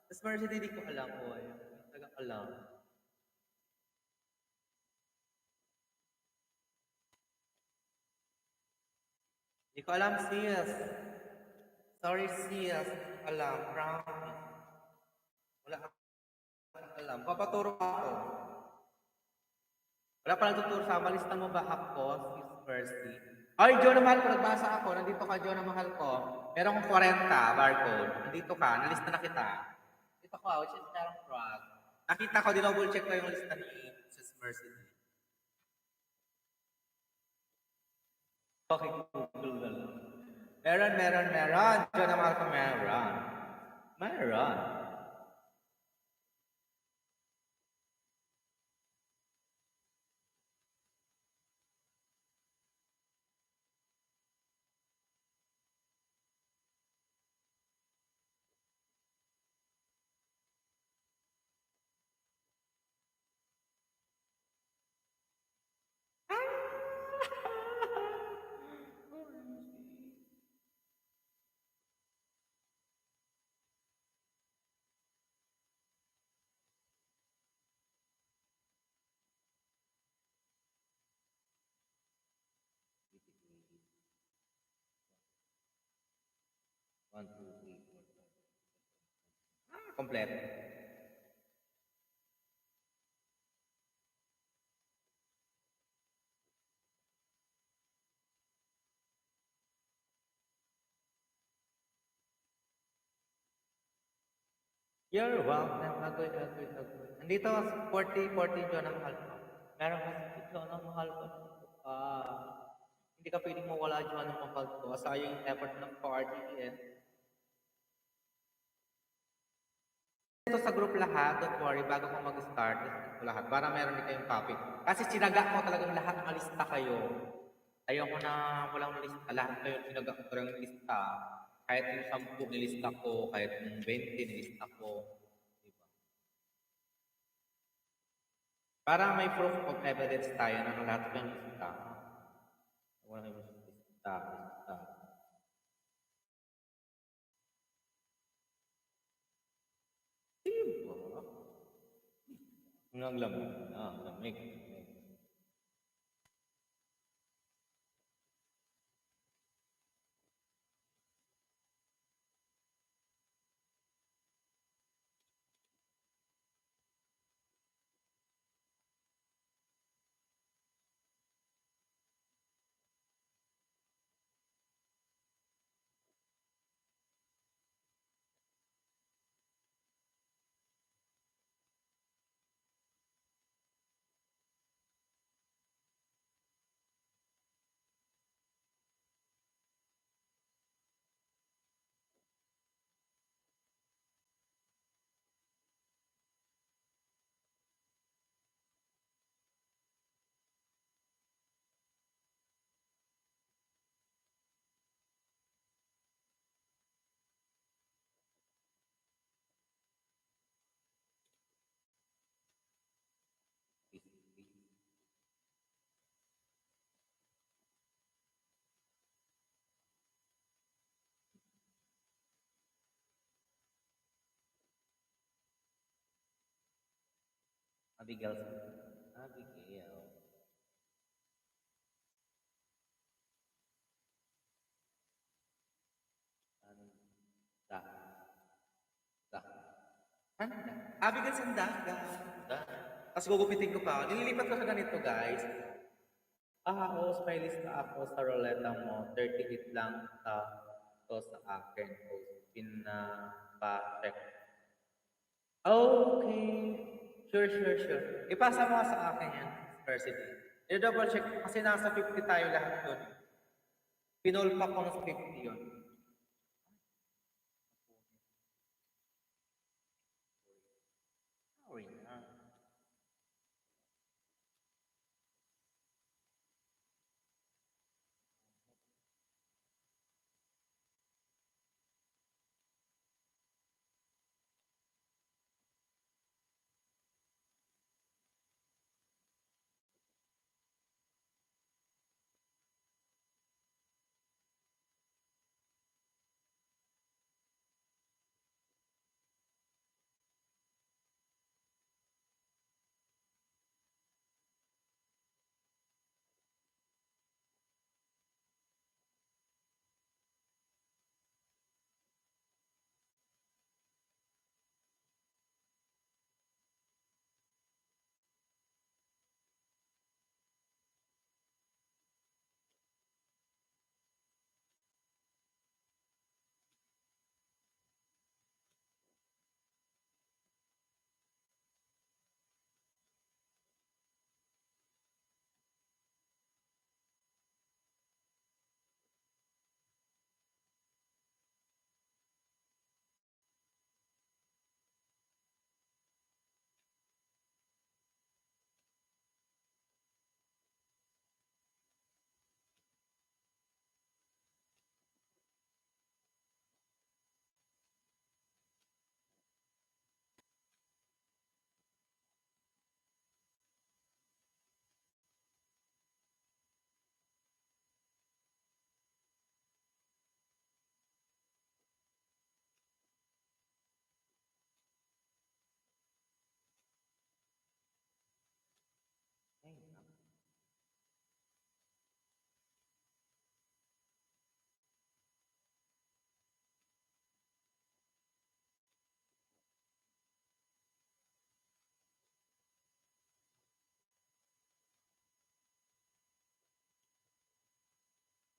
[SPEAKER 1] Tapos Mercedes, di ko alam. Boy. Talagang alam. Di ko alam, sis. Sorry, sis. Alam, promise. Wala akong alam. Papaturo ako. Wala pa nagtuturo sa malista mo ba ako, sis Mercy? Ay, Joe na mahal ko, nagbasa ako. Nandito ka, Joe na mahal ko. Meron kong 40, barcode. Nandito ka, nalista na kita. Dito ko, which is parang frog. Nakita ko, dinouble check ko yung lista ni sis Mercy. Okay, Google na lang. Meron. Joe na mahal ko, meron. Meron. One, two, three, four, five. Kompleto. You're welcome. Agoy. Nandito, 40 John ang mahal ko. Meron kasi si John ang mahal ko. Hindi ka pwedeng mawala John ang mahal ko. Sayang yung effort ng party. Ito sa group lahat, don't worry, bago ko mag-start, ito lahat, para meron din kayong topic. Kasi sinaga ko talagang lahat malista kayo. Ayaw ko na walang lista, lahat kayo sinaga ko talagang lista. Kahit yung 10 nilista ko, kahit yung 20 nilista ko. Diba? Para may proof of evidence tayo na lahat kayong lista. Wala kayong lista. Diba? Ang lamig. Abigail. Anda. Abigail Sandaga. Tapos gugupitin ko pa. Nililipat ko sa ganito, guys. Ako, stylist na ako sa roleta mo. 38 lang to sa akin. O, pinapa-check. Okay. Sure. Ipasa mo nga sa akin yan, University. I-double check kasi nasa 50 tayo lahat doon. Pinulpa ko ng 50 yun. Sorry na.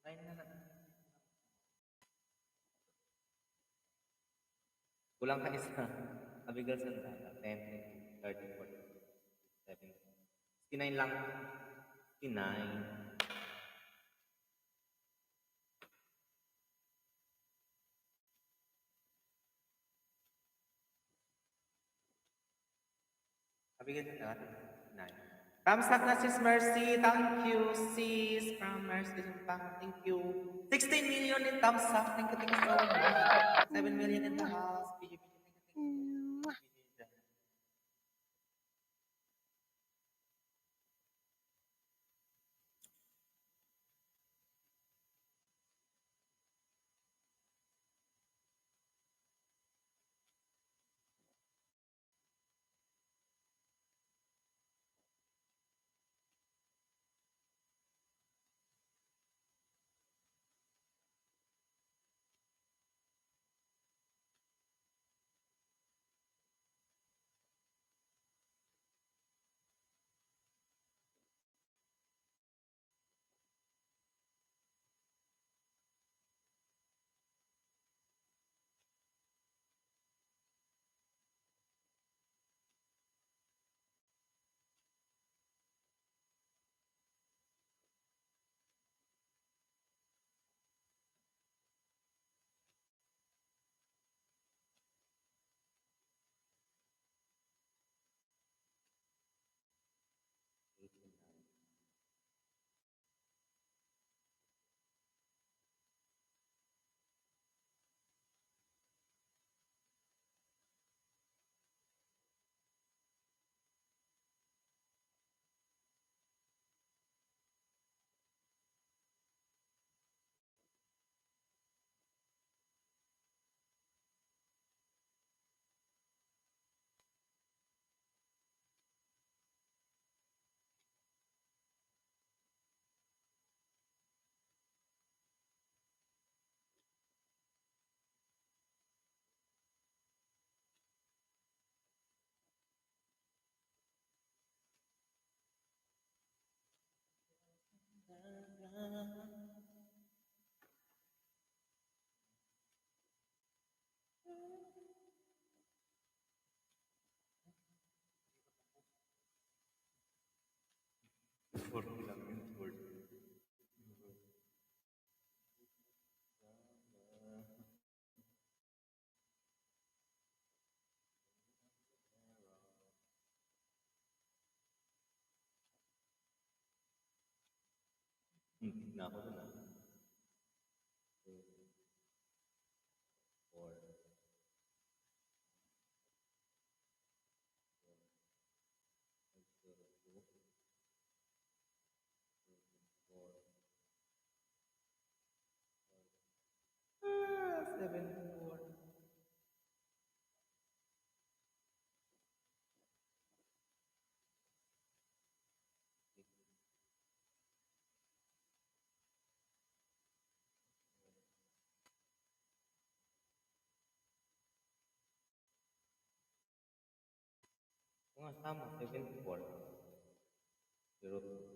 [SPEAKER 1] Ay, ay na lang. Kulang ka isa. Abigail Sandala, 10, 30, 40, 7, 69 lang. 69. Abigail Sandala, 69. Thumbs up na sis Mercy. Thank you, sis. From Mercy. Thank you. 16 million in thumbs up. Thank you so much. 7 million in the house. Thank you. Short lang yun, short. Na ako dun ah. 2, 4, 7, 4. Nga, tama, 7, 4. 0, 2.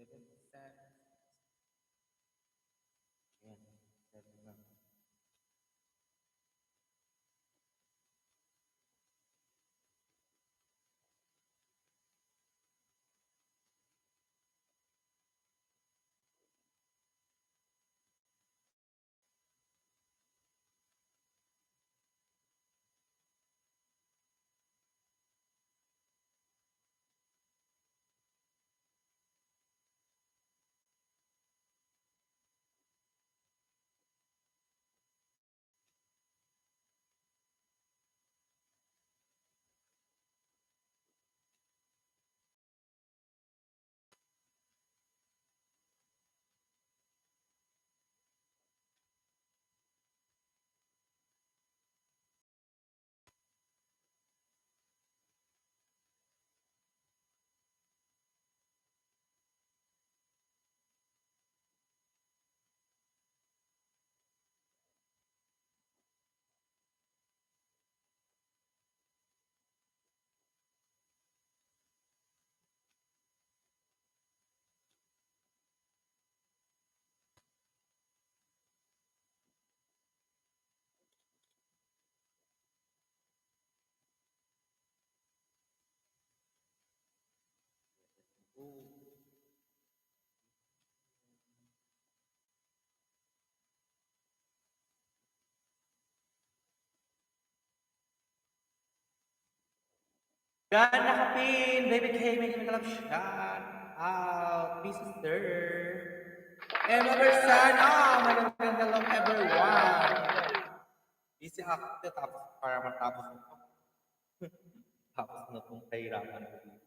[SPEAKER 1] Seven, seven. Ayan, 7 na. Yan, nakapin! David K. Making a love shot out. This is sir. Emma Bersana! Magandang hello everyone! Busy ako tapos para matapos ito. Tapos na pong kahirapan ko dito.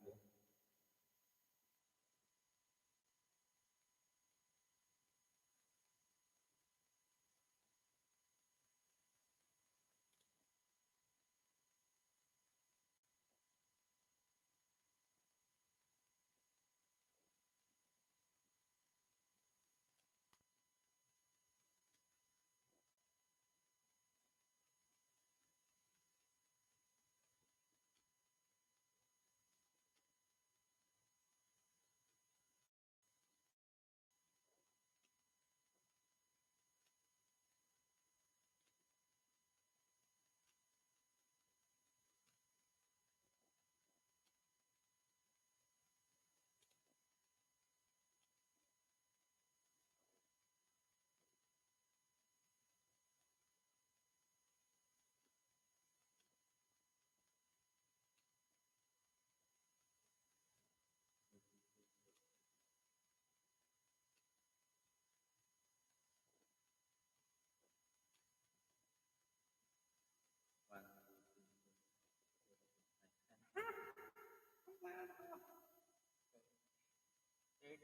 [SPEAKER 1] 30,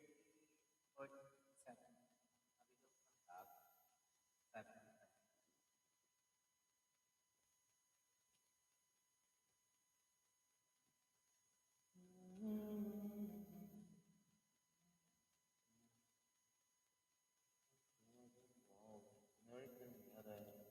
[SPEAKER 1] 47. Kabilang ang tab, 7. Wow, meron ka nangyari.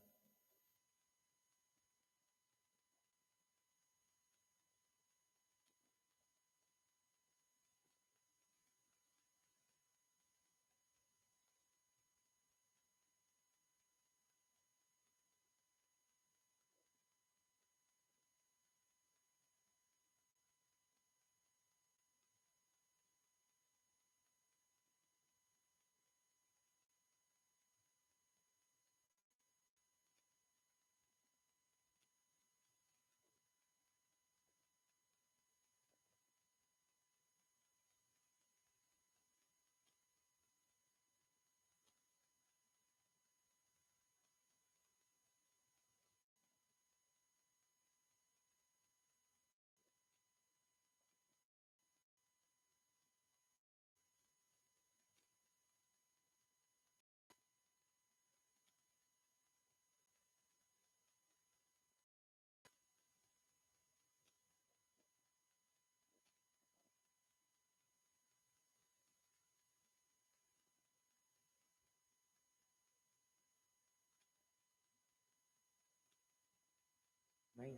[SPEAKER 1] May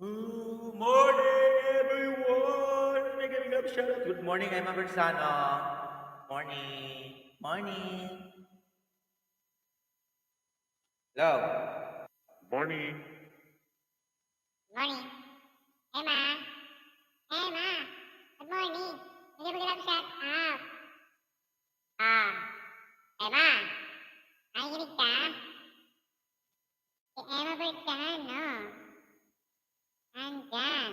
[SPEAKER 1] Good morning, everyone! Shout out. Good morning, Emma Bersano. Morning. Morning. Hello.
[SPEAKER 3] Morning.
[SPEAKER 4] Morning. Emma. Emma. Good morning. Hindi mo ganap shut up. Emma. Nakikinig ka? Si Emma Bertano. Nandyan.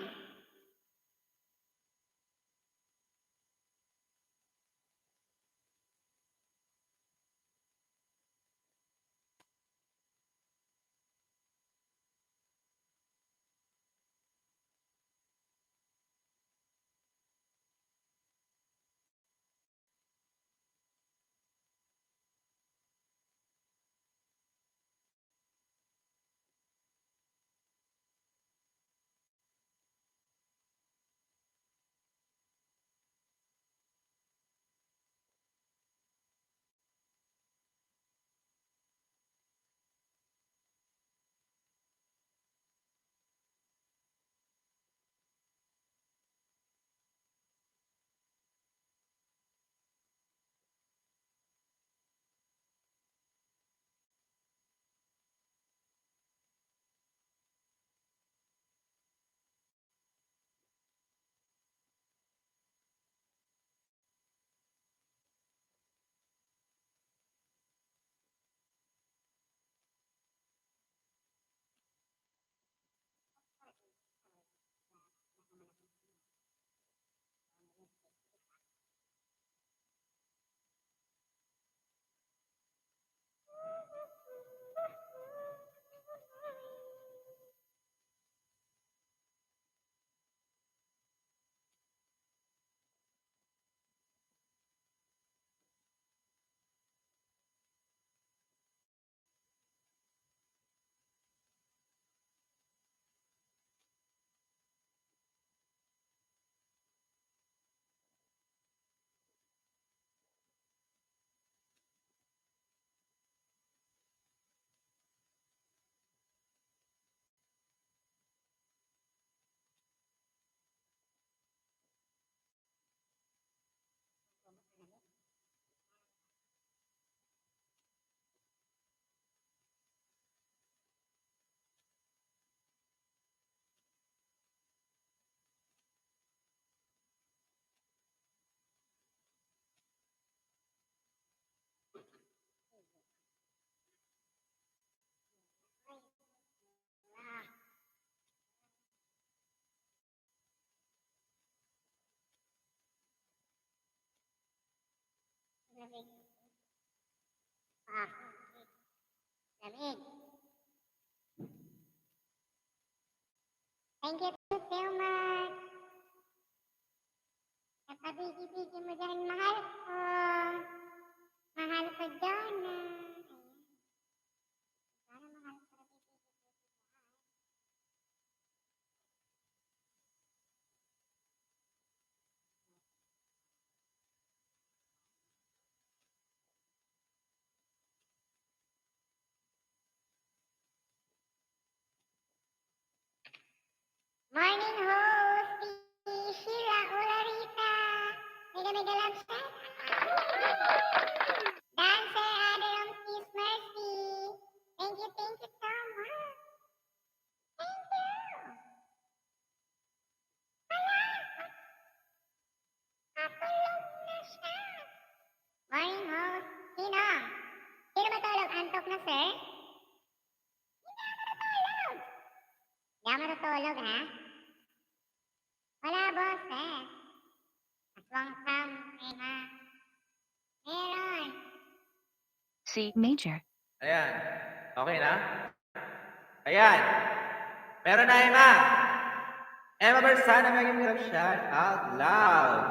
[SPEAKER 4] Lamig. Ah, lamig. Thank you so much. Kapabigi-bigi mo dyan, mahal ko. Mahal ko, Jonah. Ayan. Sana mahal ko na bibigi-bigi mo. Morning, host. Si Sheila Ularita. Mega love shout out. Dancer Adelong Sis Mercy. Thank you so much. Thank you. Natulog na siya. Morning, host. Sino? Sino matulog? Antok na, sir? Hindi ako matutulog, ha? Wala, boss, eh. Aswang kam, eh, ha? Meron.
[SPEAKER 2] C major.
[SPEAKER 1] Ayan. Okay na? Ayan. Meron na, Emma. Emma Bersana, may give a shout out loud.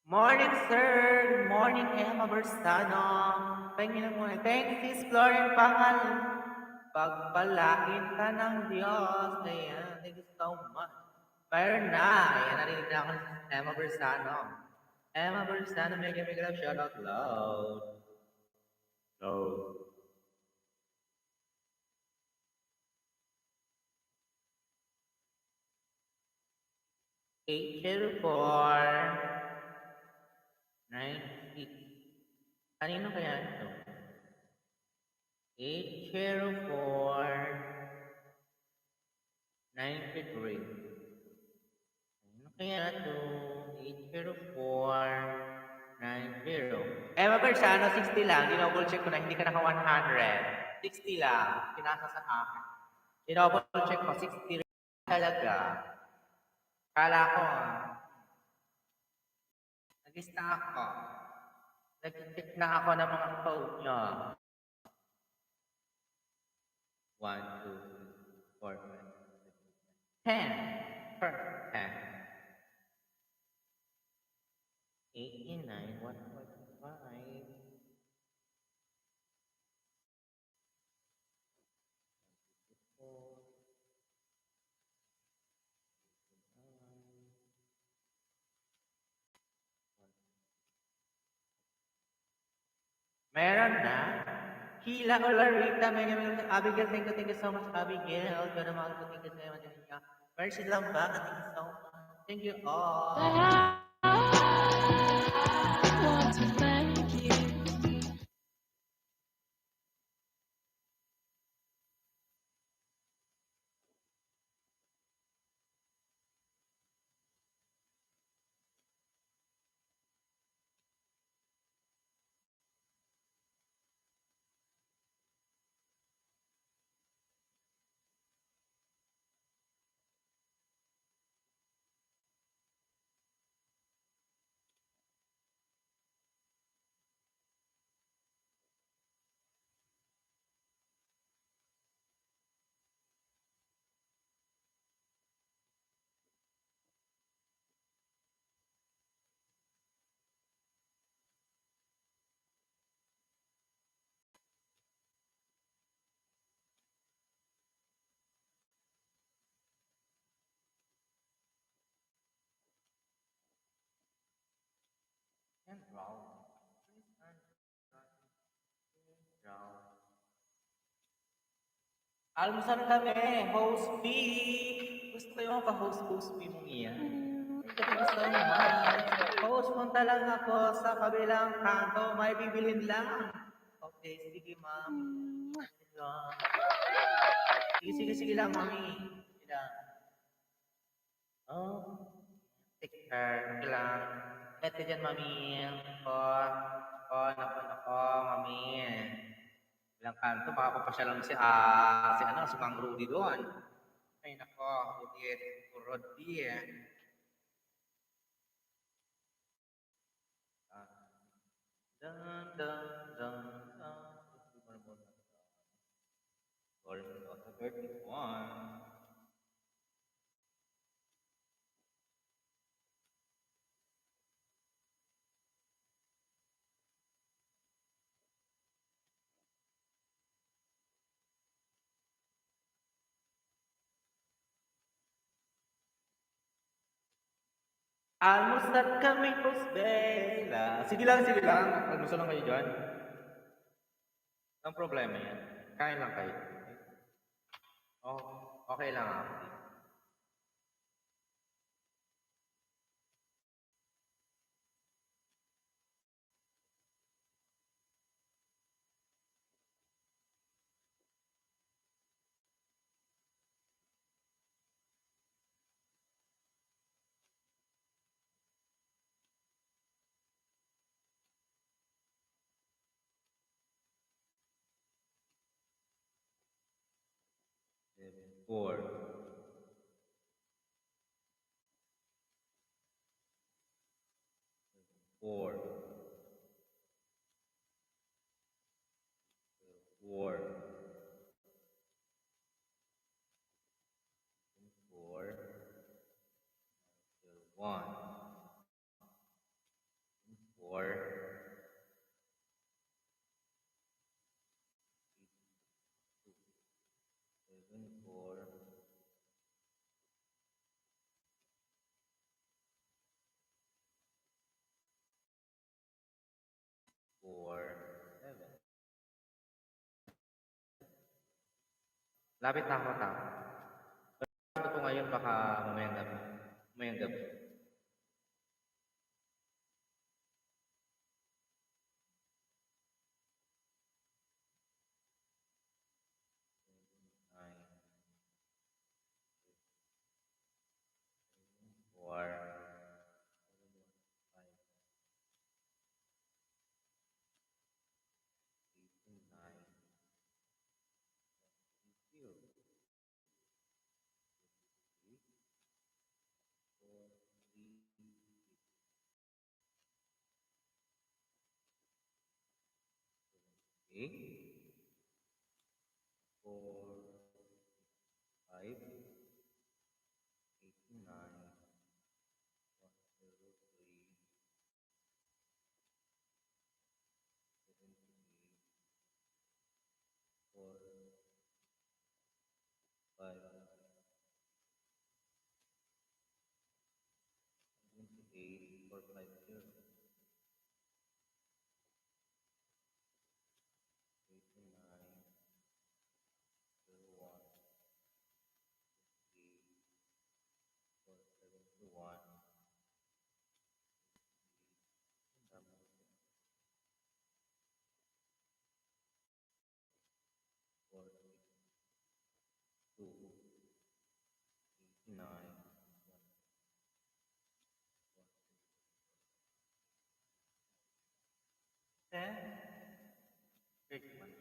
[SPEAKER 1] Morning, sir. Good morning, Emma Bersano. Pahingin mo. Thanks, Sis Florian Pangal. Pagpalain ka ng Diyos. Ayan. Thank you so much. Mayroon na. Ayan, narinig na ako ni Sis Emma Bersano. Emma Bersano, mega love shout out loud. Loud. Eight zero four 96. Kanino kaya ito? 804 93. Kanino kaya ito? 804 90. Emma Bersano, 60 lang. Dinouble check ko na hindi ka naka 100. 60 lang. Pinasa sa akin. Dinouble check ko, 60 talaga. Kala ko, nag-lista ako. Nag-check na ako ng mga code nyo. 1, 2, 3, 4, 5, 10. Perfect. 10. 89, 145. Meron na. Sheila Olarita, may namin Abigail, thank you so much, Abigail. Pero mga thank you so much. Mercy lang ba? Thank you so much. Thank you all.
[SPEAKER 2] I want to thank you.
[SPEAKER 1] Almusal kami, host B. Gusto ko yung pa-host B mong iyan. Thank you so much. Host, punta lang ako sa kabilang kanto. May bibilhin lang. Okay, sige ma'am. Sige lang. Sige lang, mami. Sige lang. Oh, take care. Sige lang. Ingat ka dyan, mami. Nako, mami. Bilang kanto, makapapasya lang si Mang Rudy doon. Ay, nako, Rudy eh. Dun, dun, dun, dun. Golden Auto 31. Almusal kami, Bella. Sige lang. Almusal lang kayo dyan. Ang problema yan. Kain lang kayo. Oh, okay lang ako. Four. Four. Four. Four. One. Four. Seven. Four. Four. Seven. Lapit na ako, tao. Ito ngayon, baka mamayang gabi. Mamayang gabi. Nine. Four. Five. Eight. Nine. Zero. Three. Four. Three. Eight. Four. Five. 89. 103. 78. 4. 5. 78. 450. 89. 01. 3. 471. 462. 89. 10. Wait, one.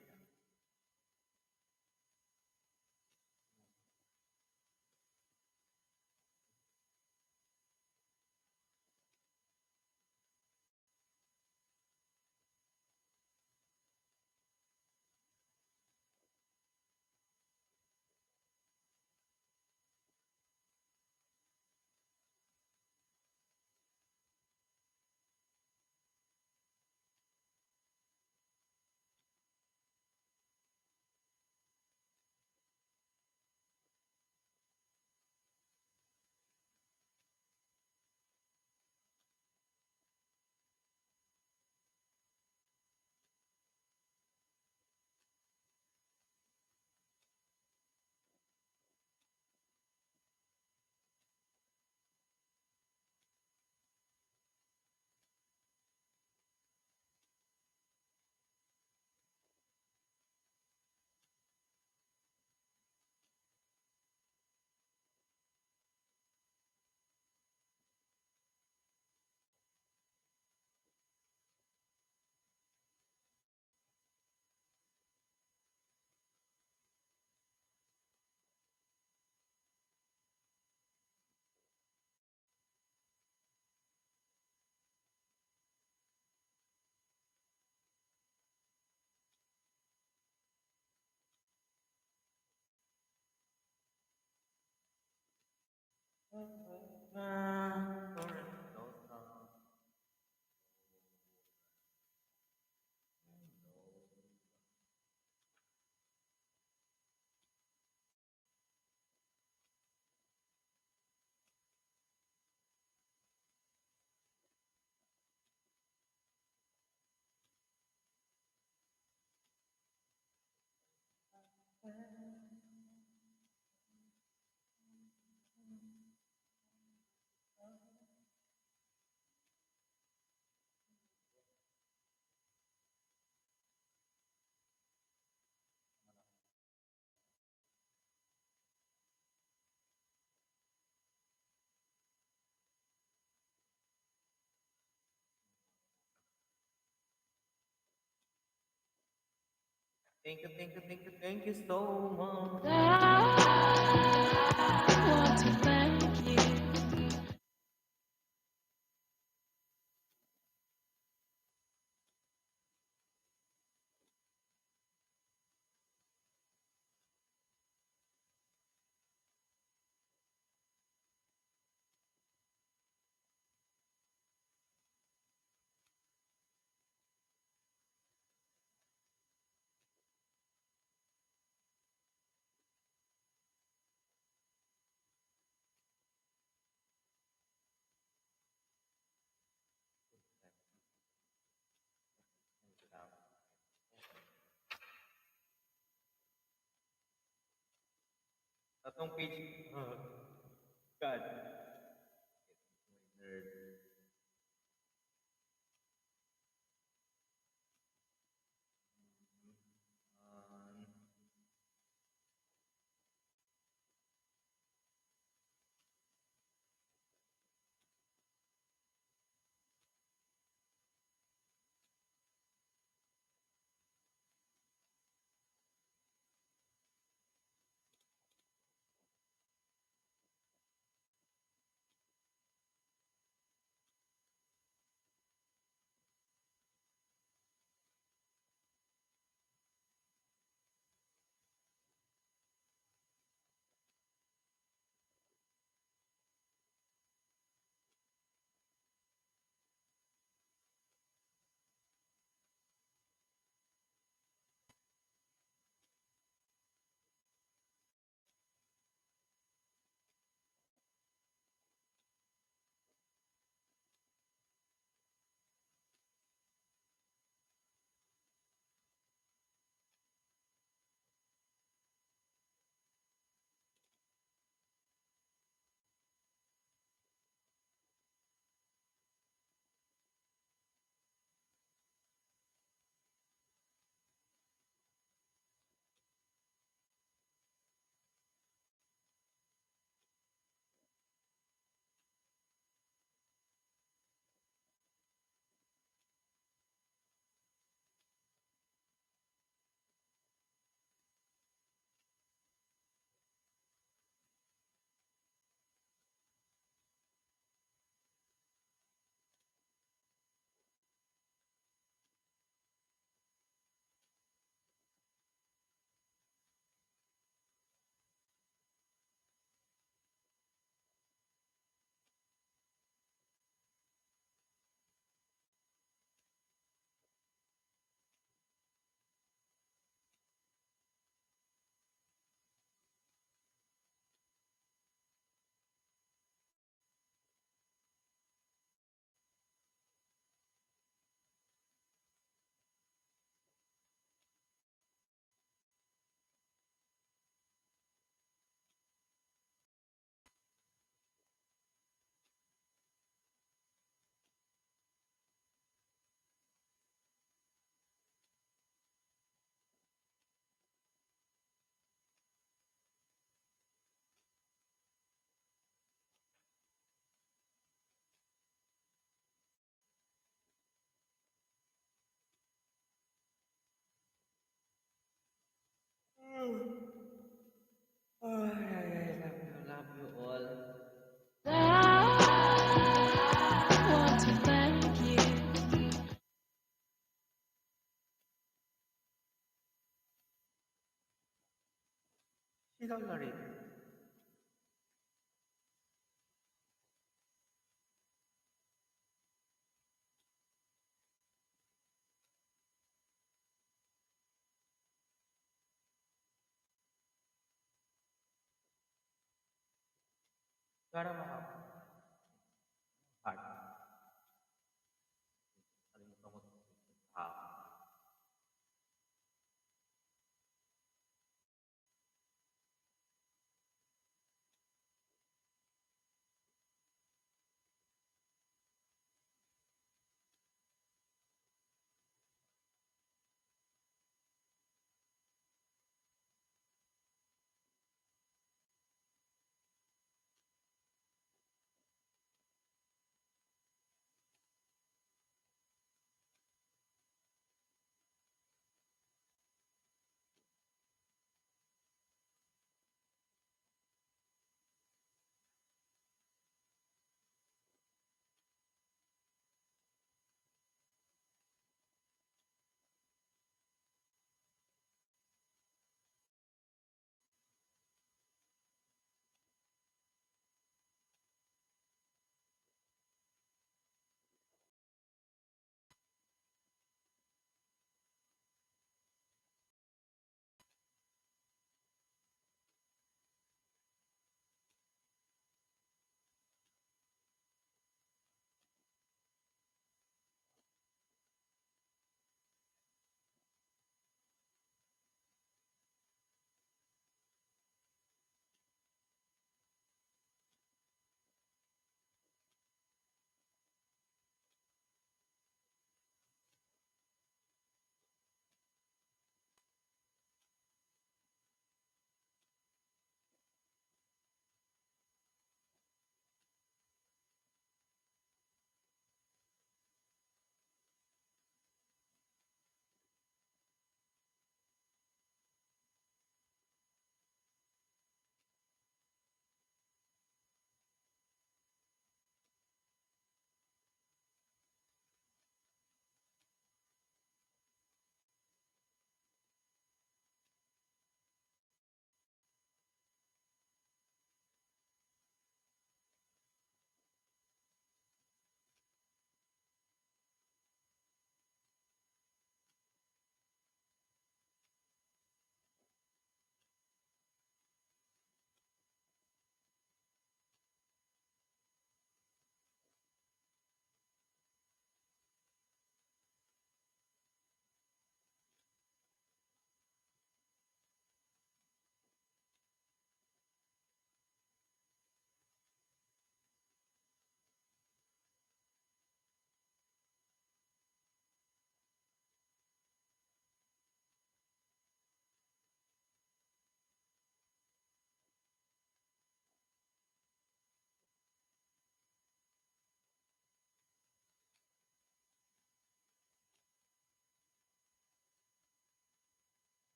[SPEAKER 1] Thank you so much.
[SPEAKER 2] I want to thank you.
[SPEAKER 1] Tatong page. God. Nerd. Um, I love you all.
[SPEAKER 2] I want to thank you.
[SPEAKER 1] She's all married. Para mga hard. Kalimutan mo sa work na.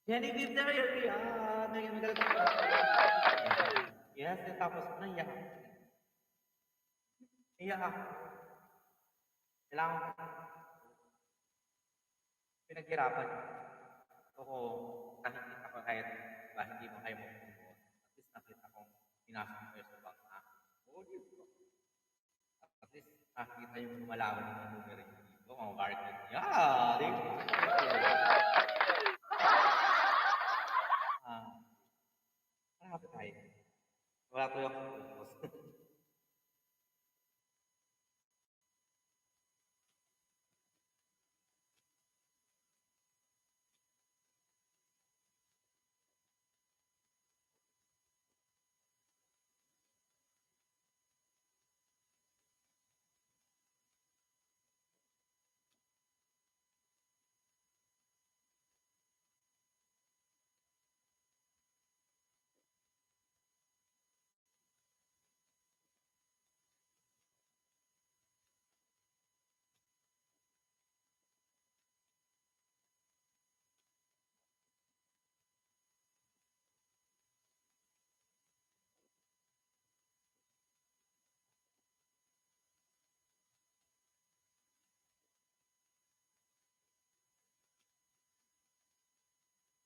[SPEAKER 1] Genevieve na yun, naging magalit. Yes, tapos naiyak. Iyak ako. Kailangan ko pinaghirapan ako kahit kita ko kahit ba hindi mo kayo mo. At least nakita kong pinasok ko kayo sa bangka. Oh, di ba? At least, nakikita yung lumalaban ng numero dito. Mga market niya. Di ba? Ah, marami tayo. Wala tuloy ako focus.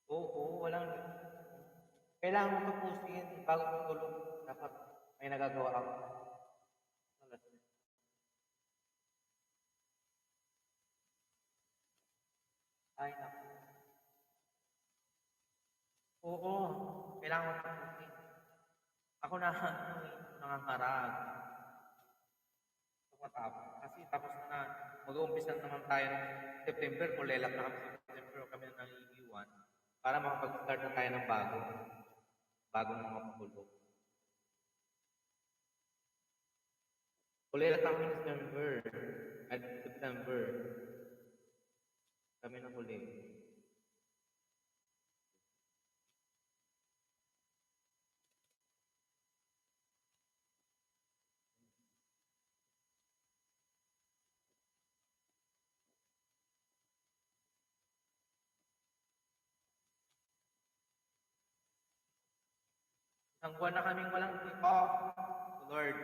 [SPEAKER 1] Oo, walang... Kailangan mo tapusin bago tutulog. Dapat may nagagawa ako. Ay, naku. Oo, kailangan mo tapusin. Ako na, nangangarag. Matapos. Kasi tapos na, mag-uumpisa naman tayo ng September, kulelap na kami sa September, kami na nangiiwan para makapag-start na tayo ng bagong mga pakulog. Kulelap na kami ng September, at September, kami na huli. Isang buwan na kaming walang take off, Lord.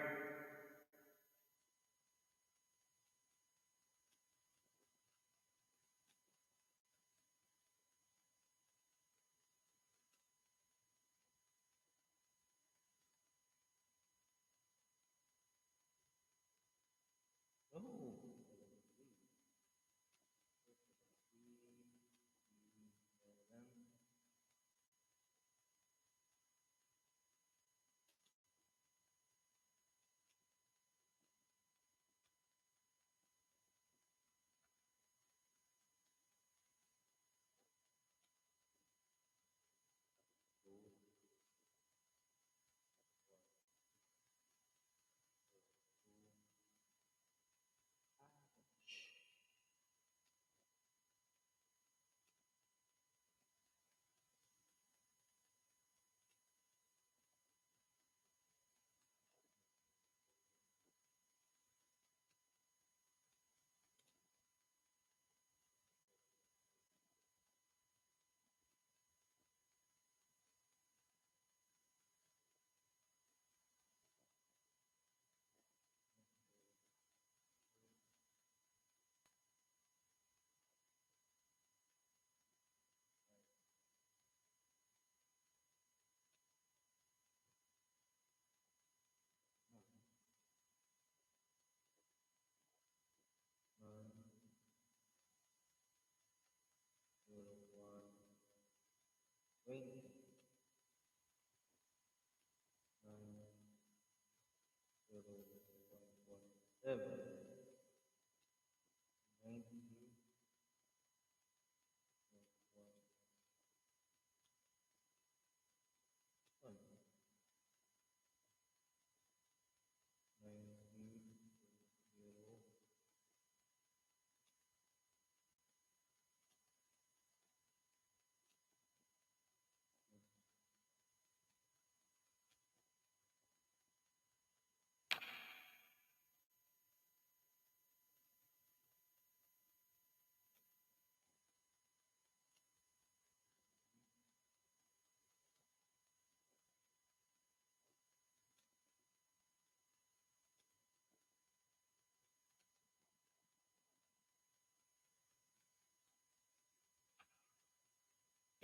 [SPEAKER 1] Oh.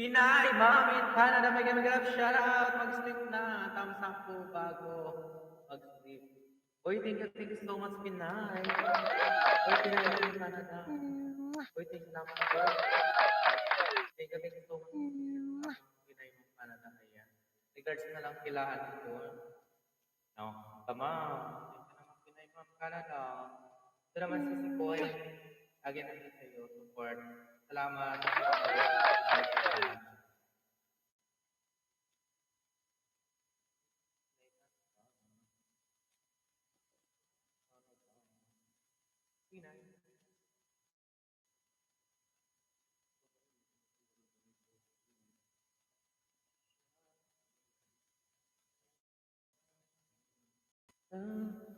[SPEAKER 1] Pinay, Mom, Canada, may mag-grab, shout out, mag-sleep na, thumbs up po bago mag-sleep. Uy, thank you so much, Pinay. Uy, Pinay ng Canada. Uy, thank you naman po. Thank you so much. Pinay ng Canada. Ayan. Regards na lang kila ano ko. No, tama. Thank you naman, Pinay ng Canada. Ito naman si Sikoy. Again, natin sa'yo. Support. Salamat. Pinay. Ah.